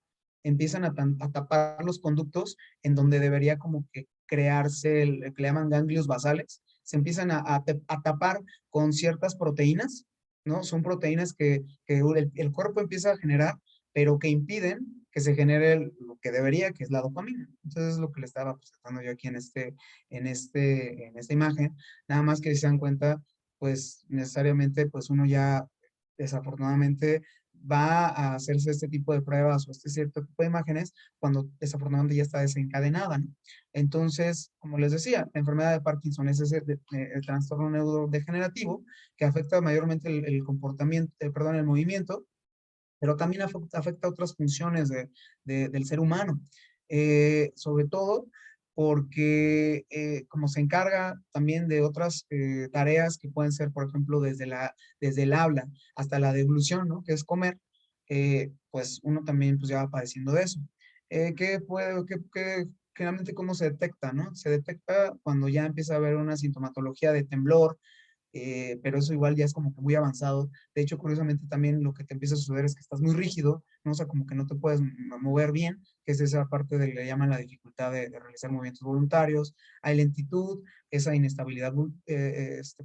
a tapar los conductos en donde debería como que crearse el que le llaman ganglios basales, se empiezan a tapar con ciertas proteínas, ¿no? Son proteínas que el cuerpo empieza a generar, pero que impiden que se genere lo que debería, que es la dopamina. Entonces, es lo que le estaba presentando yo aquí en esta imagen. Nada más que si se dan cuenta, pues necesariamente pues uno ya desafortunadamente va a hacerse este tipo de pruebas o este cierto tipo de imágenes cuando desafortunadamente ya está desencadenada, ¿no? Entonces, como les decía, la enfermedad de Parkinson es ese el trastorno neurodegenerativo que afecta mayormente el comportamiento, perdón, el movimiento, pero también afecta otras funciones del ser humano. Sobre todo porque como se encarga también de otras tareas que pueden ser, por ejemplo, desde el habla hasta la deglución, ¿no? Que es comer, pues uno también pues ya va padeciendo de eso. Generalmente cómo se detecta, ¿no? Se detecta cuando ya empieza a haber una sintomatología de temblor, pero eso igual ya es como que muy avanzado. De hecho, curiosamente también lo que te empieza a suceder es que estás muy rígido, ¿no? O sea, como que no te puedes mover bien, que es esa parte de le llaman la dificultad de realizar movimientos voluntarios. Hay lentitud, esa inestabilidad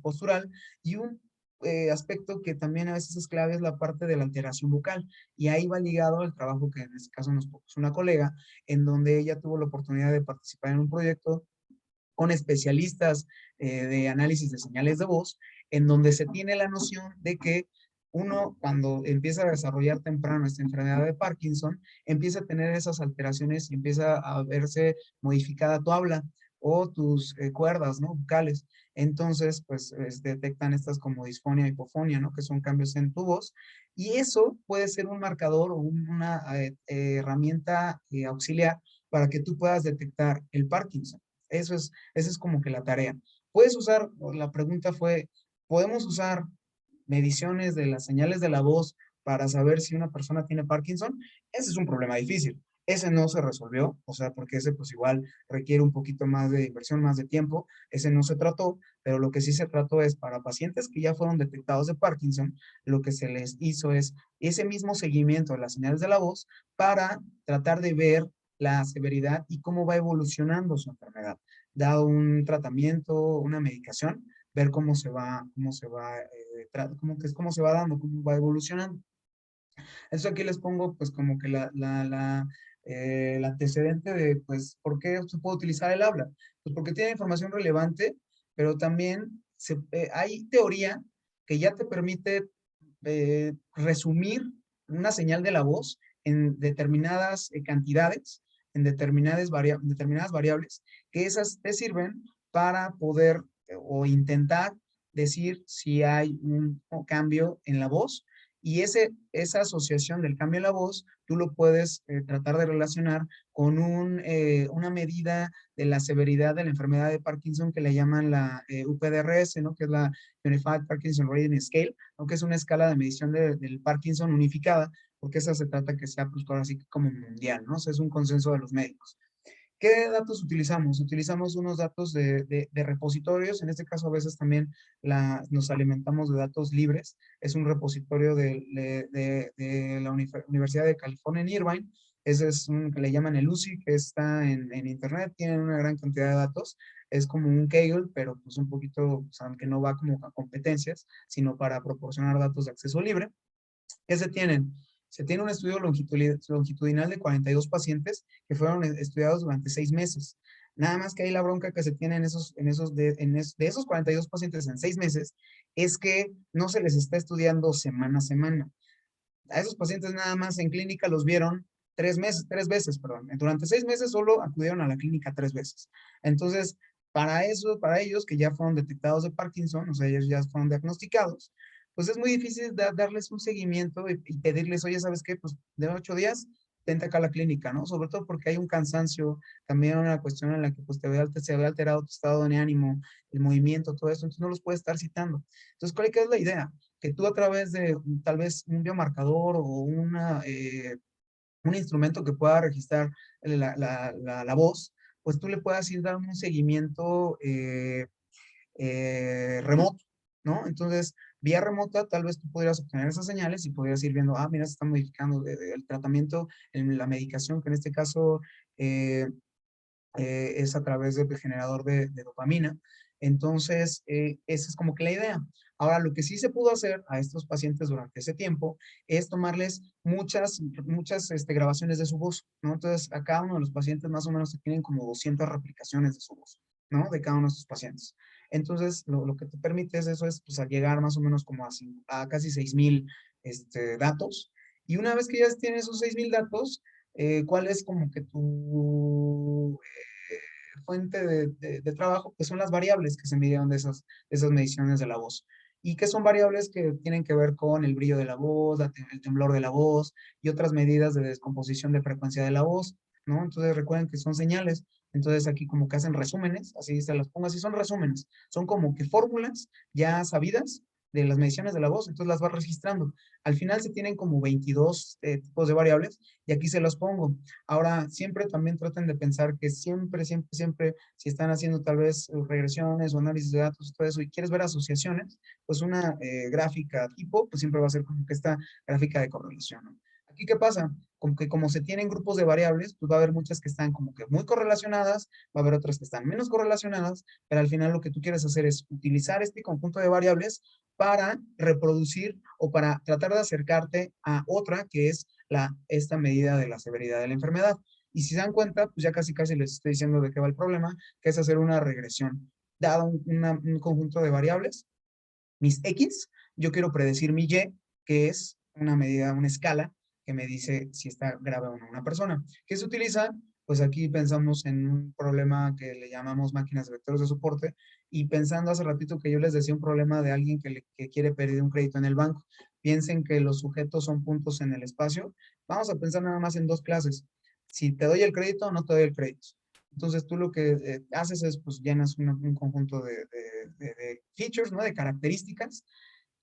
postural y un aspecto que también a veces es clave es la parte de la alteración bucal. Y ahí va ligado al trabajo que en este caso nos puso una colega, en donde ella tuvo la oportunidad de participar en un proyecto con especialistas de análisis de señales de voz, en donde se tiene la noción de que uno cuando empieza a desarrollar temprano esta enfermedad de Parkinson, empieza a tener esas alteraciones y empieza a verse modificada tu habla o tus cuerdas, ¿no? Vocales. Entonces, pues detectan estas como disfonia, hipofonía, ¿no? Que son cambios en tu voz. Y eso puede ser un marcador o una herramienta auxiliar para que tú puedas detectar el Parkinson. Esa es como que la tarea. Puedes usar, la pregunta fue, ¿podemos usar mediciones de las señales de la voz para saber si una persona tiene Parkinson? Ese es un problema difícil. Ese no se resolvió, o sea, porque ese pues igual requiere un poquito más de inversión, más de tiempo. Ese no se trató, pero lo que sí se trató es para pacientes que ya fueron detectados de Parkinson, lo que se les hizo es ese mismo seguimiento de las señales de la voz para tratar de ver la severidad y cómo va evolucionando su enfermedad. Dado un tratamiento, una medicación, ver cómo se va dando, cómo va evolucionando. Eso aquí les pongo pues como que el antecedente de pues por qué se puede utilizar el habla. Pues porque tiene información relevante, pero también hay teoría que ya te permite resumir una señal de la voz en determinadas cantidades, en determinadas variables, que esas te sirven para poder o intentar decir si hay un cambio en la voz, y esa asociación del cambio en la voz, tú lo puedes tratar de relacionar con una medida de la severidad de la enfermedad de Parkinson que le llaman la UPDRS, ¿no? Que es la Unified Parkinson Rating Scale, aunque es una escala de medición del Parkinson unificada, porque esa se trata que sea, pues, ahora sí como mundial, ¿no? O sea, es un consenso de los médicos. ¿Qué datos utilizamos? Utilizamos unos datos de repositorios. En este caso, a veces también nos alimentamos de datos libres. Es un repositorio de la Universidad de California en Irvine. Ese es un que le llaman el UCI, que está en Internet. Tienen una gran cantidad de datos. Es como un Kaggle, pero pues un poquito, pues, aunque no va como a competencias, sino para proporcionar datos de acceso libre. ¿Qué se tienen? Se tiene un estudio longitudinal de 42 pacientes que fueron estudiados durante 6 meses. Nada más que ahí la bronca que se tiene de esos 42 pacientes en 6 meses es que no se les está estudiando semana a semana. A esos pacientes nada más en clínica los vieron 3 veces, perdón. Durante 6 meses solo acudieron a la clínica 3 veces. Entonces, para ellos que ya fueron detectados de Parkinson, o sea, ellos ya fueron diagnosticados, pues es muy difícil darles un seguimiento y pedirles, oye, ¿sabes qué? Pues de 8 días, vente acá a la clínica, ¿no? Sobre todo porque hay un cansancio, también una cuestión en la que pues se ve alterado tu estado de ánimo, el movimiento, todo eso, entonces no los puedes estar citando. Entonces, ¿cuál es la idea? Que tú a través de tal vez un biomarcador o un instrumento que pueda registrar la voz, pues tú le puedas ir dando un seguimiento remoto, ¿no? Entonces, vía remota, tal vez tú podrías obtener esas señales y podrías ir viendo, mira, se está modificando el tratamiento, en la medicación, que en este caso es a través del generador de dopamina. Entonces, esa es como que la idea. Ahora, lo que sí se pudo hacer a estos pacientes durante ese tiempo es tomarles muchas grabaciones de su voz, ¿no? Entonces, a cada uno de los pacientes más o menos se tienen como 200 replicaciones de su voz, ¿no? De cada uno de estos pacientes. Entonces, lo que te permite eso es, pues, a llegar más o menos como a casi 6,000 datos. Y una vez que ya tienes esos 6,000 datos, ¿cuál es como que tu fuente de trabajo? Pues son las variables que se midieron de esas mediciones de la voz. ¿Y qué son variables que tienen que ver con el brillo de la voz, el temblor de la voz y otras medidas de descomposición de frecuencia de la voz, ¿no? Entonces recuerden que son señales. Entonces aquí como que hacen resúmenes, así se las pongo, así son resúmenes. Son como que fórmulas ya sabidas de las mediciones de la voz, entonces las vas registrando. Al final se tienen como 22 tipos de variables y aquí se los pongo. Ahora, siempre también traten de pensar que siempre, si están haciendo tal vez regresiones o análisis de datos y todo eso y quieres ver asociaciones, pues una gráfica tipo, pues siempre va a ser como que esta gráfica de correlación, ¿no? Aquí, ¿qué pasa? Como que como se tienen grupos de variables, pues va a haber muchas que están como que muy correlacionadas, va a haber otras que están menos correlacionadas, pero al final lo que tú quieres hacer es utilizar este conjunto de variables para reproducir o para tratar de acercarte a otra que es esta medida de la severidad de la enfermedad. Y si se dan cuenta, pues ya casi casi les estoy diciendo de qué va el problema, que es hacer una regresión. Dado un conjunto de variables, mis X, yo quiero predecir mi Y, que es una medida, una escala que me dice si está grave o no una persona. ¿Qué se utiliza? Pues aquí pensamos en un problema que le llamamos máquinas de vectores de soporte, y pensando hace ratito que yo les decía un problema de alguien que quiere pedir un crédito en el banco. Piensen que los sujetos son puntos en el espacio. Vamos a pensar nada más en dos clases. Si te doy el crédito o no te doy el crédito. Entonces tú lo que haces es, pues llenas un conjunto de features, ¿no? De características,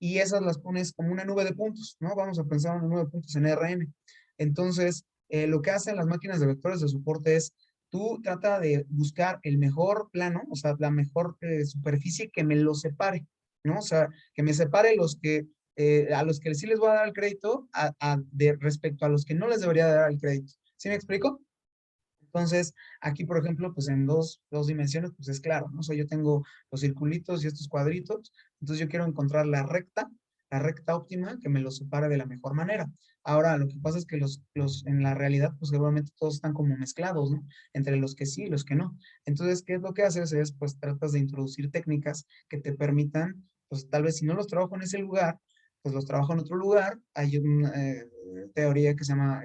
y esas las pones como una nube de puntos, ¿no? Vamos a pensar en una nube de puntos en RM. Entonces, lo que hacen las máquinas de vectores de soporte es, tú trata de buscar el mejor plano, o sea, la mejor superficie que me lo separe, ¿no? O sea, que me separe a los que sí les voy a dar el crédito respecto a los que no les debería dar el crédito. ¿Sí me explico? Entonces, aquí, por ejemplo, pues en dos dimensiones, pues es claro, ¿no? O sea, yo tengo los circulitos y estos cuadritos, entonces yo quiero encontrar la recta óptima que me los separe de la mejor manera. Ahora, lo que pasa es que en la realidad, pues seguramente todos están como mezclados, ¿no? Entre los que sí y los que no. Entonces, ¿qué es lo que haces? Es, pues tratas de introducir técnicas que te permitan, pues tal vez si no los trabajo en ese lugar, pues los trabajo en otro lugar. Hay una teoría que se llama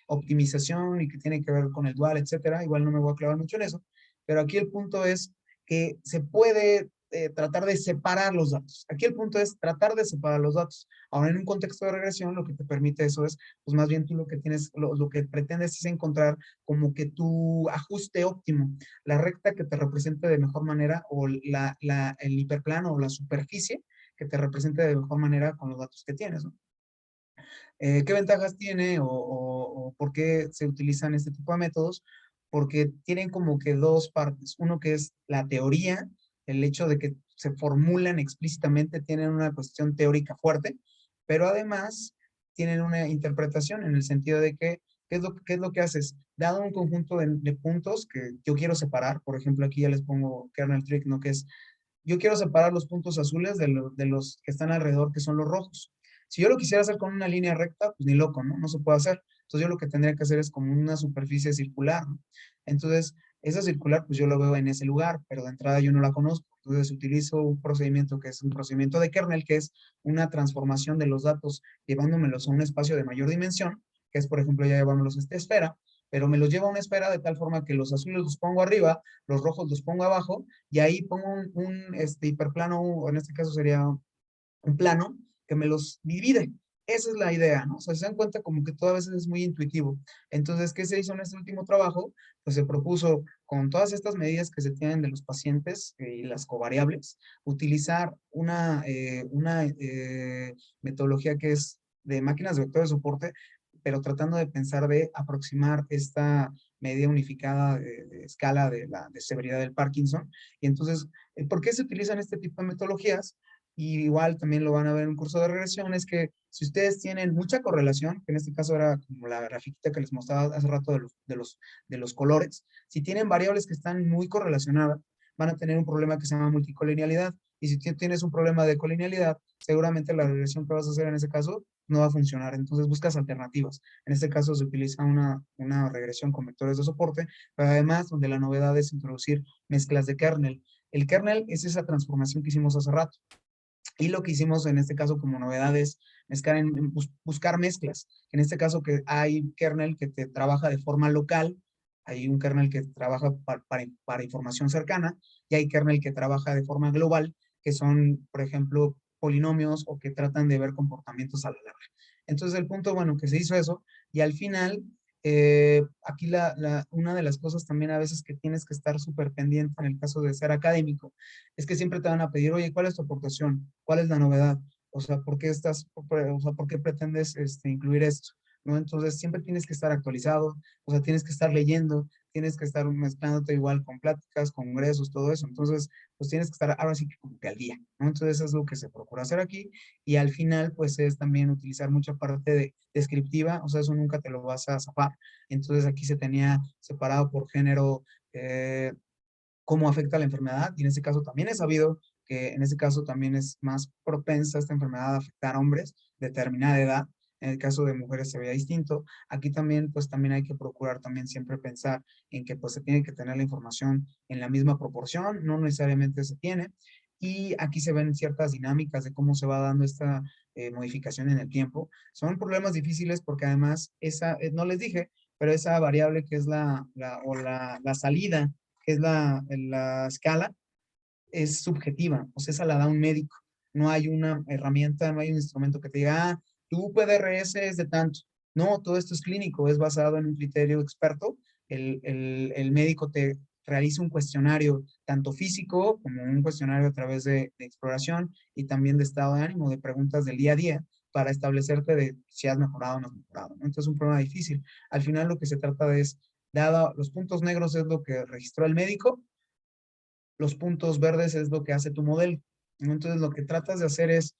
optimización y que tiene que ver con el dual, etcétera. Igual no me voy a clavar mucho en eso, pero aquí el punto es que se puede tratar de separar los datos. Aquí el punto es tratar de separar los datos. Ahora, en un contexto de regresión, lo que te permite eso es, pues más bien tú lo que tienes, lo que pretendes es encontrar como que tu ajuste óptimo, la recta que te represente de mejor manera o el hiperplano o la superficie que te represente de mejor manera con los datos que tienes, ¿no? ¿Qué ventajas tiene o por qué se utilizan este tipo de métodos? Porque tienen como que dos partes. Uno que es la teoría, el hecho de que se formulan explícitamente, tienen una cuestión teórica fuerte, pero además tienen una interpretación en el sentido de que, qué es lo que haces? Dado un conjunto de puntos que yo quiero separar, por ejemplo, aquí ya les pongo kernel trick, ¿no? Que es yo quiero separar los puntos azules de los que están alrededor, que son los rojos. Si yo lo quisiera hacer con una línea recta, pues ni loco, ¿no? No se puede hacer. Entonces yo lo que tendría que hacer es como una superficie circular, ¿no? Entonces, esa circular, pues yo lo veo en ese lugar, pero de entrada yo no la conozco. Entonces utilizo un procedimiento que es un procedimiento de kernel, que es una transformación de los datos llevándomelos a un espacio de mayor dimensión, que es, por ejemplo, ya llevándolos a esta esfera, pero me los llevo a una esfera de tal forma que los azules los pongo arriba, los rojos los pongo abajo, y ahí pongo hiperplano, o en este caso sería un plano, que me los divide. Esa es la idea, ¿no? O sea, se dan cuenta como que todo a veces es muy intuitivo. Entonces, ¿qué se hizo en este último trabajo? Pues se propuso, con todas estas medidas que se tienen de los pacientes y las covariables, utilizar una metodología que es de máquinas de vector de soporte, pero tratando de pensar de aproximar esta medida unificada de escala de severidad del Parkinson. Y entonces, ¿por qué se utilizan este tipo de metodologías? Y igual también lo van a ver en un curso de regresión, es que si ustedes tienen mucha correlación, que en este caso era como la grafiquita que les mostraba hace rato de los colores, si tienen variables que están muy correlacionadas, van a tener un problema que se llama multicolinealidad. Y si tienes un problema de colinealidad, seguramente la regresión que vas a hacer en ese caso no va a funcionar. Entonces buscas alternativas. En este caso se utiliza una regresión con vectores de soporte, pero además donde la novedad es introducir mezclas de kernel. El kernel es esa transformación que hicimos hace rato. Y lo que hicimos en este caso como novedad es buscar mezclas. En este caso que hay kernel que te trabaja de forma local, hay un kernel que trabaja para información cercana y hay kernel que trabaja de forma global, que son, por ejemplo, polinomios o que tratan de ver comportamientos a la larga. Entonces el punto, bueno, que se hizo eso y al final aquí una de las cosas también a veces que tienes que estar súper pendiente en el caso de ser académico es que siempre te van a pedir, oye, ¿cuál es tu aportación? ¿Cuál es la novedad? O sea, ¿por qué pretendes incluir esto? ¿No? Entonces, siempre tienes que estar actualizado, o sea, tienes que estar leyendo, tienes que estar mezclándote igual con pláticas, congresos, todo eso. Entonces, pues tienes que estar ahora sí que como que al día, ¿no? Entonces, eso es lo que se procura hacer aquí. Y al final, pues es también utilizar mucha parte descriptiva, o sea, eso nunca te lo vas a zafar. Entonces, aquí se tenía separado por género, cómo afecta la enfermedad, y en este caso también he sabido que en este caso también es más propensa esta enfermedad a afectar a hombres de determinada edad. En el caso de mujeres se veía distinto. Aquí también, pues también hay que procurar también siempre pensar en que pues se tiene que tener la información en la misma proporción, no necesariamente se tiene. Y aquí se ven ciertas dinámicas de cómo se va dando esta modificación en el tiempo. Son problemas difíciles porque además no les dije, pero esa variable que es la salida que es la escala, es subjetiva, o sea, esa la da un médico. No hay una herramienta, no hay un instrumento que te diga, tu PDRS es de tanto. No, todo esto es clínico, es basado en un criterio experto. El médico te realiza un cuestionario, tanto físico como un cuestionario a través de exploración y también de estado de ánimo, de preguntas del día a día, para establecerte de si has mejorado o no has mejorado, ¿no? Entonces es un problema difícil. Al final lo que se trata de es, dado los puntos negros es lo que registró el médico, los puntos verdes es lo que hace tu modelo. Entonces, lo que tratas de hacer es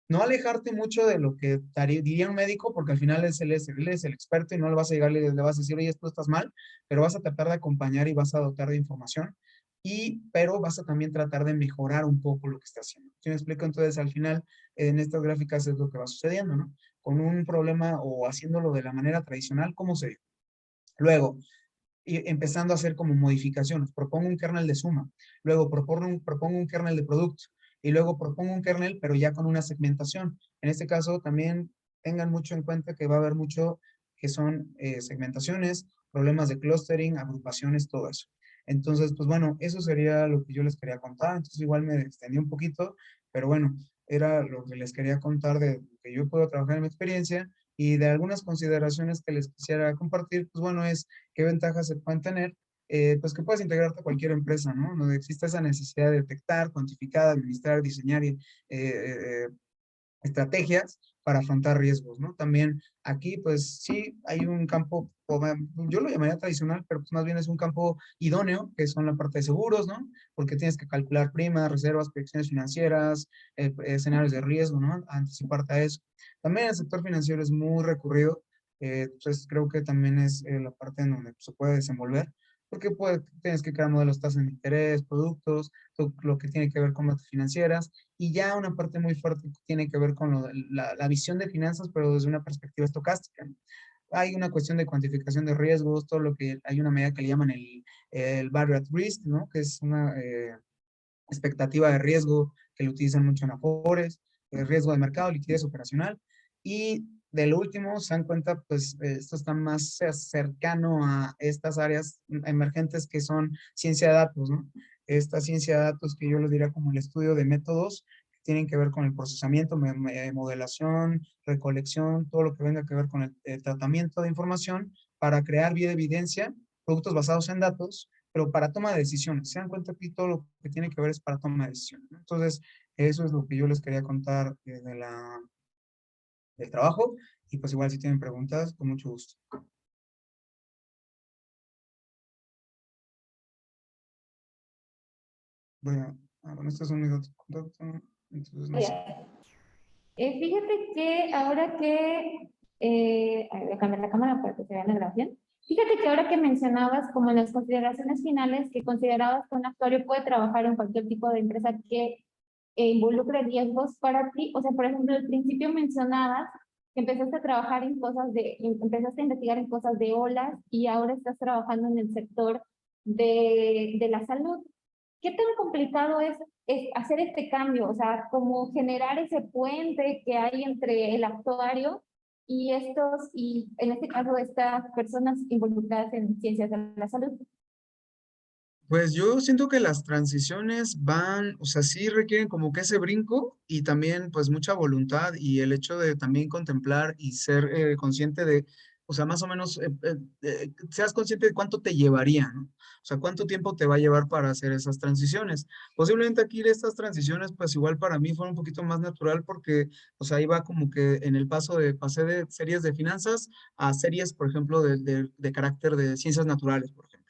no alejarte mucho de lo que diría un médico, porque al final él es el experto y no le vas a llegar y le vas a decir, oye, esto estás mal, pero vas a tratar de acompañar y vas a dotar de información, pero vas a también tratar de mejorar un poco lo que está haciendo. ¿Sí me explico? Entonces, al final, en estas gráficas es lo que va sucediendo, ¿no? Con un problema o haciéndolo de la manera tradicional, ¿cómo se dio? Luego, y empezando a hacer como modificaciones. Propongo un kernel de suma, luego propongo un kernel de producto, y luego propongo un kernel, pero ya con una segmentación. En este caso, también tengan mucho en cuenta que va a haber mucho que son segmentaciones, problemas de clustering, agrupaciones, todo eso. Entonces, pues bueno, eso sería lo que yo les quería contar. Entonces, igual me extendí un poquito, pero bueno, era lo que les quería contar de lo que yo puedo trabajar en mi experiencia y de algunas consideraciones que les quisiera compartir, pues bueno, es qué ventajas se pueden tener, pues que puedas integrarte a cualquier empresa, ¿no? Donde exista esa necesidad de detectar, cuantificar, administrar, diseñar estrategias para afrontar riesgos, ¿no? También aquí, pues sí, hay un campo, yo lo llamaría tradicional, pero pues más bien es un campo idóneo, que son la parte de seguros, ¿no? Porque tienes que calcular primas, reservas, proyecciones financieras, escenarios de riesgo, ¿no? Anticiparte a eso. También el sector financiero es muy recurrido, entonces creo que también es la parte en donde se puede desenvolver, porque pues, tienes que crear modelos de tasas de interés, productos, todo lo que tiene que ver con metas financieras, y ya una parte muy fuerte que tiene que ver con la visión de finanzas, pero desde una perspectiva estocástica. Hay una cuestión de cuantificación de riesgos, todo lo que hay una medida que le llaman el Barrier at Risk, ¿no? Que es una expectativa de riesgo que lo utilizan mucho en Afores, el riesgo de mercado, liquidez operacional. Y de lo último, se dan cuenta, pues esto está más cercano a estas áreas emergentes que son ciencia de datos, ¿no? Esta ciencia de datos que yo lo diría como el estudio de métodos que tienen que ver con el procesamiento, modelación, recolección, todo lo que venga que ver con el tratamiento de información para crear vía de evidencia, productos basados en datos, pero para toma de decisiones. Se dan cuenta que todo lo que tiene que ver es para toma de decisiones, ¿no? Entonces, eso es lo que yo les quería contar del trabajo. Y pues igual si tienen preguntas, con mucho gusto. Bueno, bueno, estos son mis datos de contacto. Entonces, no sé. Fíjate que ahora que, a ver, voy a cambiar la cámara para que se vea la grabación. Fíjate que ahora que mencionabas como en las consideraciones finales que considerabas que un actuario puede trabajar en cualquier tipo de empresa que involucre riesgos para ti, o sea, por ejemplo, al principio mencionabas que empezaste a trabajar en cosas empezaste a investigar en cosas de olas y ahora estás trabajando en el sector de la salud. ¿Qué tan complicado es hacer este cambio? O sea, como generar ese puente que hay entre el actuario y en este caso, estas personas involucradas en ciencias de la salud. Pues yo siento que las transiciones van, o sea, sí requieren como que ese brinco y también pues mucha voluntad y el hecho de también contemplar y ser consciente de, o sea, más o menos, seas consciente de cuánto te llevaría, ¿no? O sea, cuánto tiempo te va a llevar para hacer esas transiciones. Posiblemente aquí estas transiciones, pues igual para mí fueron un poquito más natural porque, o sea, iba como que en el paso pasé de series de finanzas a series, por ejemplo, de carácter de ciencias naturales, por ejemplo.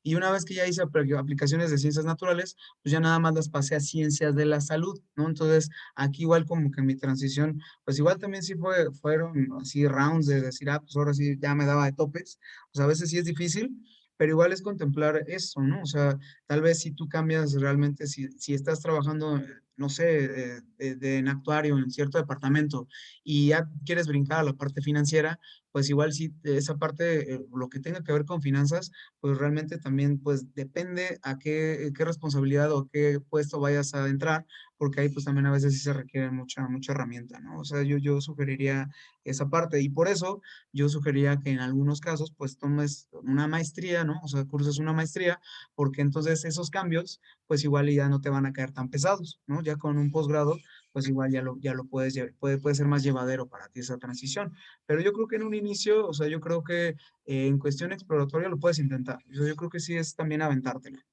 Y una vez que ya hice aplicaciones de ciencias naturales, pues ya nada más las pasé a ciencias de la salud, ¿no? Entonces, aquí igual como que mi transición, pues igual también sí fueron así rounds de decir, ah, pues ahora sí ya me daba de topes. O sea, a veces sí es difícil, pero igual es contemplar eso, ¿no? O sea, tal vez si tú cambias realmente, si estás trabajando, no sé, en actuario en cierto departamento y ya quieres brincar a la parte financiera, pues igual sí, esa parte, lo que tenga que ver con finanzas, pues realmente también pues depende a qué responsabilidad o qué puesto vayas a entrar, porque ahí pues también a veces sí se requiere mucha herramienta, ¿no? O sea, yo sugeriría esa parte y por eso yo sugeriría que en algunos casos pues tomes una maestría, ¿no? O sea, curses una maestría, porque entonces esos cambios pues igual ya no te van a caer tan pesados, ¿no? Ya con un posgrado pues igual ya lo puede ser más llevadero para ti esa transición. Pero yo creo que en un inicio, o sea, yo creo que en cuestión exploratoria lo puedes intentar. Yo creo que sí es también aventártela.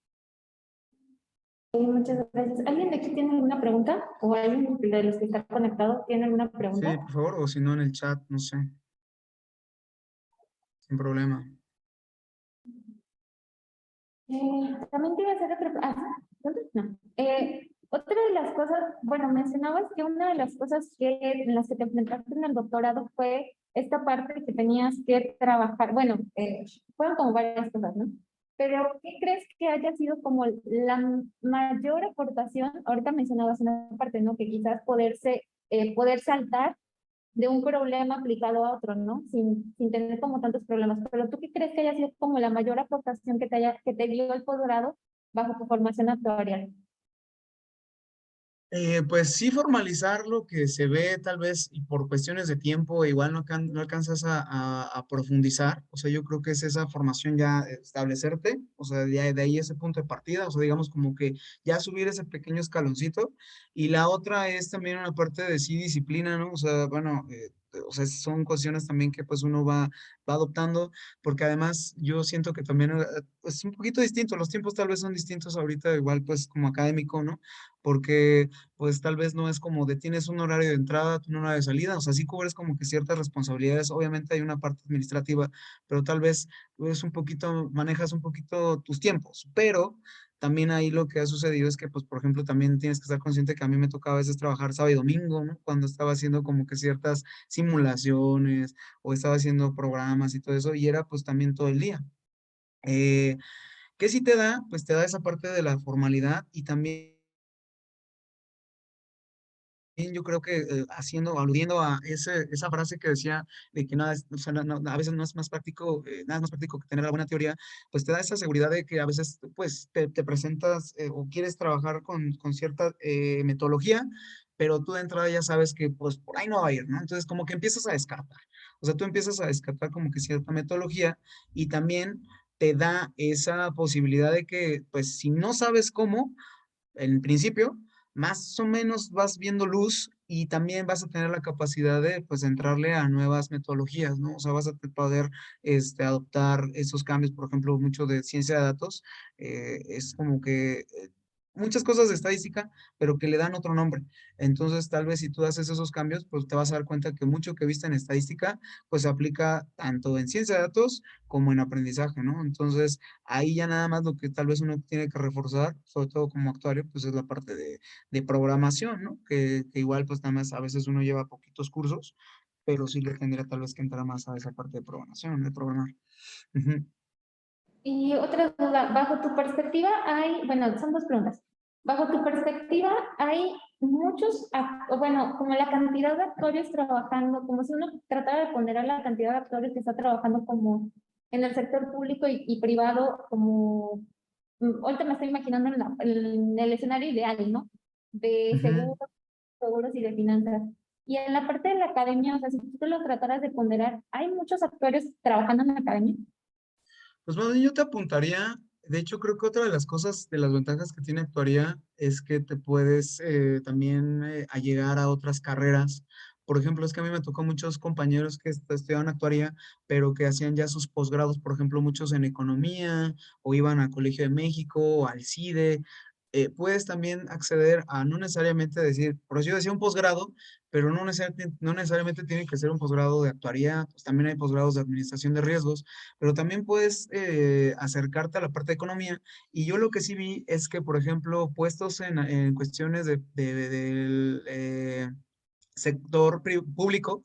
Muchas gracias. ¿Alguien de aquí tiene alguna pregunta? ¿O alguien de los que está conectado tiene alguna Sí, pregunta? por favor, o si no en el chat, no sé, sin problema. También te iba a hacer otra. ¿Dónde? No. Otra de las cosas, bueno, mencionabas que una de las cosas en las que te enfrentaste en el doctorado fue esta parte que tenías que trabajar. Bueno, fueron como varias cosas, ¿no? Pero, ¿qué crees que haya sido como la mayor aportación? Ahorita mencionabas una parte, ¿no? Que quizás poder saltar de un problema aplicado a otro, ¿no? Sin tener como tantos problemas. Pero ¿tú qué crees que haya sido como la mayor aportación que te dio el posgrado bajo tu formación actuarial? Pues sí formalizar lo que se ve tal vez y por cuestiones de tiempo igual no alcanzas a profundizar, o sea, yo creo que es esa formación ya establecerte, o sea, ya de ahí ese punto de partida, o sea, digamos como que ya subir ese pequeño escaloncito y la otra es también una parte de sí disciplina, ¿no? O sea, bueno, o sea, son cuestiones también que pues uno va adoptando, porque además yo siento que también es un poquito distinto, los tiempos tal vez son distintos ahorita, igual pues como académico, ¿no? Porque pues tal vez no es como de tienes un horario de entrada, un horario de salida, o sea, sí cubres como que ciertas responsabilidades, obviamente hay una parte administrativa, pero tal vez es un poquito, manejas un poquito tus tiempos, pero también ahí lo que ha sucedido es que, pues, por ejemplo, también tienes que estar consciente que a mí me tocaba a veces trabajar sábado y domingo, ¿no? Cuando estaba haciendo como que ciertas simulaciones o estaba haciendo programas y todo eso, y era pues también todo el día. Eh, ¿Qué sí te da? Pues te da esa parte de la formalidad y también yo creo que aludiendo a esa frase que decía de que nada, o sea, a veces no es más práctico, nada es más práctico que tener la buena teoría, pues te da esa seguridad de que a veces pues te presentas o quieres trabajar con cierta metodología, pero tú de entrada ya sabes que pues por ahí no va a ir, ¿no? Entonces como que empiezas a descartar, o sea, tú empiezas a descartar como que cierta metodología y también te da esa posibilidad de que pues si no sabes cómo, en principio, más o menos vas viendo luz y también vas a tener la capacidad de, pues, entrarle a nuevas metodologías, ¿no? O sea, vas a poder, adoptar esos cambios, por ejemplo, mucho de ciencia de datos, es como que muchas cosas de estadística, pero que le dan otro nombre. Entonces, tal vez si tú haces esos cambios, pues te vas a dar cuenta que mucho que viste en estadística, pues se aplica tanto en ciencia de datos como en aprendizaje, ¿no? Entonces, ahí ya nada más lo que tal vez uno tiene que reforzar, sobre todo como actuario, pues es la parte de programación, ¿no? Que igual pues nada más a veces uno lleva poquitos cursos, pero sí le tendría tal vez que entrar más a esa parte de programación, de programar. Ujú. Y otra duda, bajo tu perspectiva hay, bueno, son dos preguntas. Bajo tu perspectiva hay muchos, bueno, como la cantidad de actores trabajando, como si uno tratara de poner a la cantidad de actores que está trabajando como en el sector público y privado, como, ahorita me estoy imaginando en el escenario ideal, ¿no? De Ujú. seguros, seguros y de finanzas. Y en la parte de la academia, o sea, si tú te lo trataras de ponderar, ¿hay muchos actores trabajando en la academia? Pues bueno, yo te apuntaría, de hecho creo que otra de las cosas, de las ventajas que tiene actuaría es que te puedes también allegar a otras carreras. Por ejemplo, es que a mí me tocó muchos compañeros que estudiaban actuaría, pero que hacían ya sus posgrados, por ejemplo, muchos en economía, o iban al Colegio de México, o al CIDE. Puedes también acceder a no necesariamente decir, por eso yo decía un posgrado, pero no necesariamente tiene que ser un posgrado de actuaría, pues también hay posgrados de administración de riesgos, pero también puedes acercarte a la parte de economía. Y yo lo que sí vi es que, por ejemplo, puestos en cuestiones del sector público,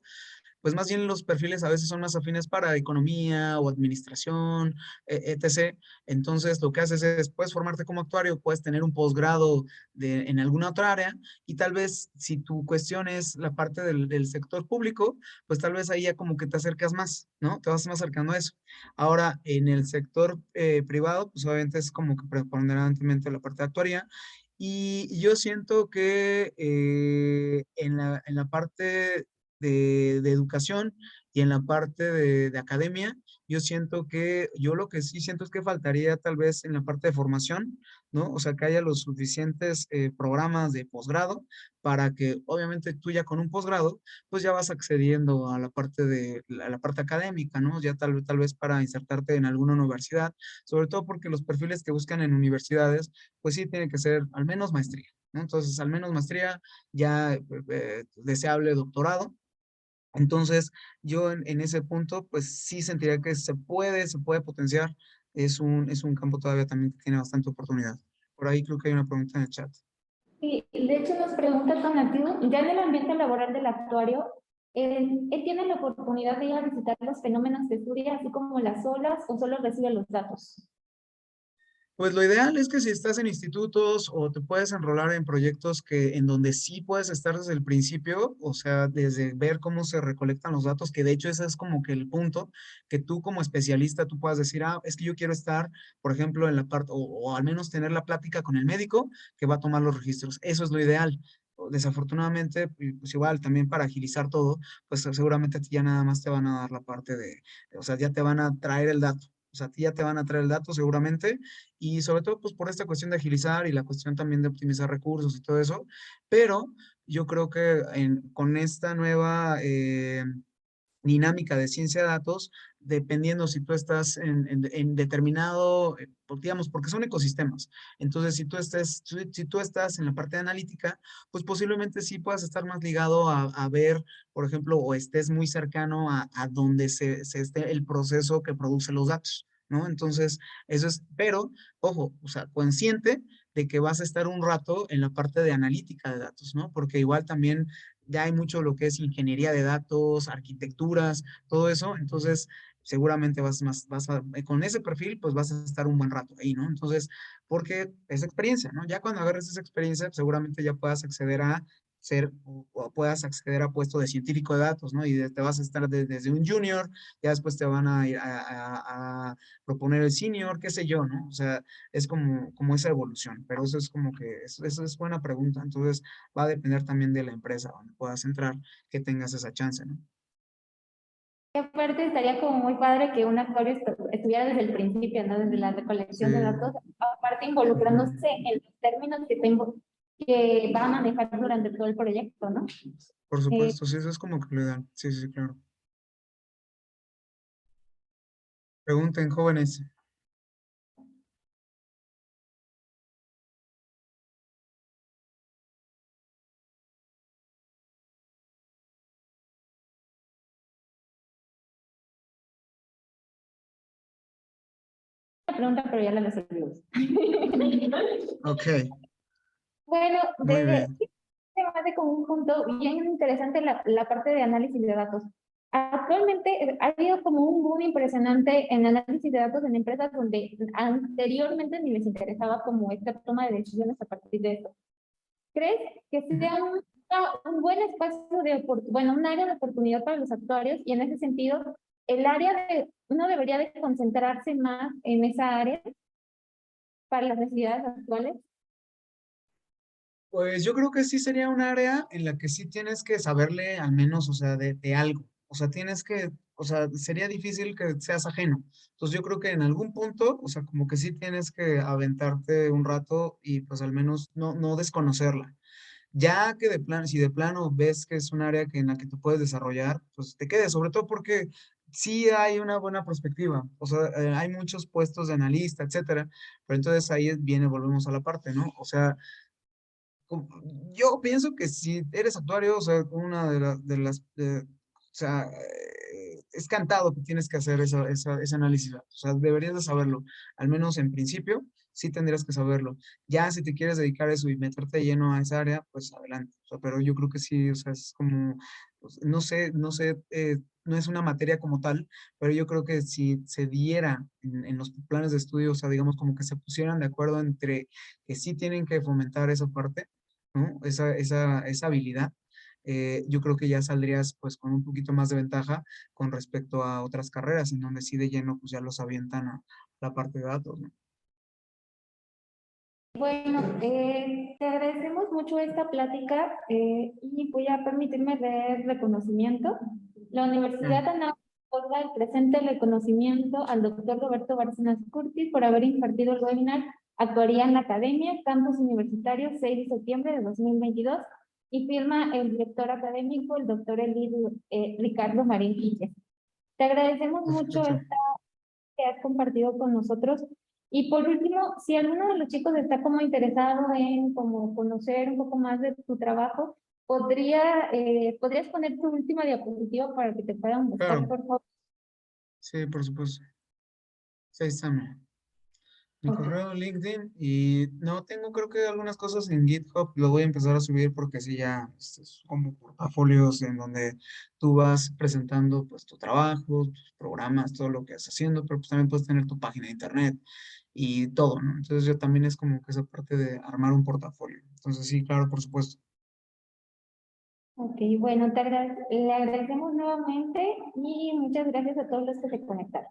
pues más bien los perfiles a veces son más afines para economía o administración, etc. Entonces, lo que haces es, puedes formarte como actuario, puedes tener un posgrado en alguna otra área y tal vez si tu cuestión es la parte del sector público, pues tal vez ahí ya como que te acercas más, ¿no? Te vas más acercando a eso. Ahora, en el sector privado, pues obviamente es como que preponderantemente la parte de actuaría. Y yo siento que en la parte de educación y en la parte de academia, yo siento que, yo lo que sí siento es que faltaría tal vez en la parte de formación, ¿no? O sea, que haya los suficientes programas de posgrado para que obviamente tú ya con un posgrado, pues ya vas accediendo a la parte a la parte académica, ¿no? Ya tal vez para insertarte en alguna universidad, sobre todo porque los perfiles que buscan en universidades, pues sí tiene que ser al menos maestría, ¿no? Entonces, al menos maestría, ya deseable doctorado. Entonces, yo en ese punto, pues sí sentiría que se puede potenciar. Es un campo todavía también que tiene bastante oportunidad. Por ahí creo que hay una pregunta en el chat. Sí, de hecho nos pregunta Tonatiuh, ya en el ambiente laboral del actuario, ¿él tiene la oportunidad de ir a visitar los fenómenos que estudia, así como las olas, o solo recibe los datos? Pues lo ideal es que si estás en institutos o te puedes enrolar en proyectos que en donde sí puedes estar desde el principio, o sea, desde ver cómo se recolectan los datos, que de hecho ese es como que el punto, que tú como especialista tú puedas decir, ah, es que yo quiero estar, por ejemplo, en la parte, o al menos tener la plática con el médico que va a tomar los registros. Eso es lo ideal. Desafortunadamente, pues igual también para agilizar todo, pues seguramente a ti ya nada más te van a dar la parte de, o sea, ya te van a traer el dato. O sea, a ti ya te van a traer el dato seguramente y sobre todo pues por esta cuestión de agilizar y la cuestión también de optimizar recursos y todo eso, pero yo creo que con esta nueva dinámica de ciencia de datos, dependiendo si tú estás en determinado, digamos, porque son ecosistemas. Entonces, si tú estás en la parte de analítica, pues posiblemente sí puedas estar más ligado a ver, por ejemplo, o estés muy cercano a donde se esté el proceso que produce los datos, ¿no? Entonces, eso es, pero, ojo, o sea, consciente de que vas a estar un rato en la parte de analítica de datos, ¿no? Porque igual también ya hay mucho lo que es ingeniería de datos, arquitecturas, todo eso, entonces seguramente con ese perfil, pues vas a estar un buen rato ahí, ¿no? Entonces, porque es experiencia, ¿no? Ya cuando agarres esa experiencia, seguramente ya puedas acceder a ser o puedas acceder a puesto de científico de datos, ¿no? Y te vas a estar desde un junior, ya después te van a ir a proponer el senior, qué sé yo, ¿no? O sea, es como esa evolución, pero eso es como que, eso es buena pregunta. Entonces, va a depender también de la empresa donde puedas entrar, que tengas esa chance, ¿no? Y aparte estaría como muy padre que un actuario estuviera desde el principio, ¿no? Desde la Sí, recolección de datos, aparte involucrándose en los términos que va a manejar durante todo el proyecto, ¿no? por Eh, supuesto, sí, eso es como que lo ideal. Sí, sí, claro. Pregunten, jóvenes. una pregunta, pero ya la resolvimos. Ok, Bueno, muy bien. se me hace como un punto bien interesante la parte de análisis de datos. Actualmente ha habido como un boom impresionante en análisis de datos en empresas donde anteriormente ni les interesaba como esta toma de decisiones a partir de esto. ¿Crees que Ujú. sea un buen espacio de, bueno, un área de oportunidad para los actuarios y en ese sentido, uno debería de concentrarse más en esa área para las necesidades actuales? Pues yo creo que sí sería un área en la que sí tienes que saberle al menos, o sea, de algo. O sea, tienes que, o sea, sería difícil que seas ajeno. Entonces yo creo que en algún punto, o sea, como que sí tienes que aventarte un rato y pues al menos no desconocerla. Ya que de plan, si de plano ves que es un área en la que tú puedes desarrollar, pues te quedes, sobre todo porque sí hay una buena perspectiva, o sea, hay muchos puestos de analista, etcétera, pero entonces viene, volvemos a la parte, ¿no? O sea, com- yo pienso que si eres actuario, o sea, una o sea, es cantado que tienes que hacer ese análisis, o sea, deberías de saberlo, al menos en principio, sí tendrías que saberlo. Ya si te quieres dedicar a eso y meterte de lleno a esa área, pues adelante, o sea, pero yo creo que sí, o sea, es como, pues, no sé, no es una materia como tal, pero yo creo que si se diera en los planes de estudio, o sea, digamos como que se pusieran de acuerdo entre que sí tienen que fomentar esa parte, ¿no? Esa habilidad, yo creo que ya saldrías pues con un poquito más de ventaja con respecto a otras carreras en donde sí de lleno pues ya los avientan a la parte de datos, ¿no? Bueno, te agradecemos mucho esta plática y voy a permitirme leer reconocimiento. La Claro, Universidad ANAH otorga el presente reconocimiento al doctor Roberto Bárcenas Curtis por haber impartido el webinar Actuaría en la Academia, Campus Universitario, 6 de septiembre de 2022 y firma el director académico, el doctor Ricardo Marín Quille. Te agradecemos mucho perfecto. que has compartido con nosotros. Y por último, si alguno de los chicos está como interesado en como conocer un poco más de tu trabajo, ¿podrías poner tu última diapositiva para que te puedan buscar, Claro, por favor? sí, por supuesto. Sí, ahí está, mira. Mi Ok. correo, LinkedIn y no tengo creo que algunas cosas en GitHub, lo voy a empezar a subir porque sí ya es como portafolios en donde tú vas presentando pues tu trabajo, tus programas, todo lo que estás haciendo, pero pues también puedes tener tu página de internet y todo, ¿no? Entonces yo también es como que esa parte de armar un portafolio. Entonces sí, claro, por supuesto. Ok, bueno, le agradecemos nuevamente y muchas gracias a todos los que se conectaron.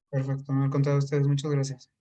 Perfecto, no, al contrario de ustedes, muchas gracias.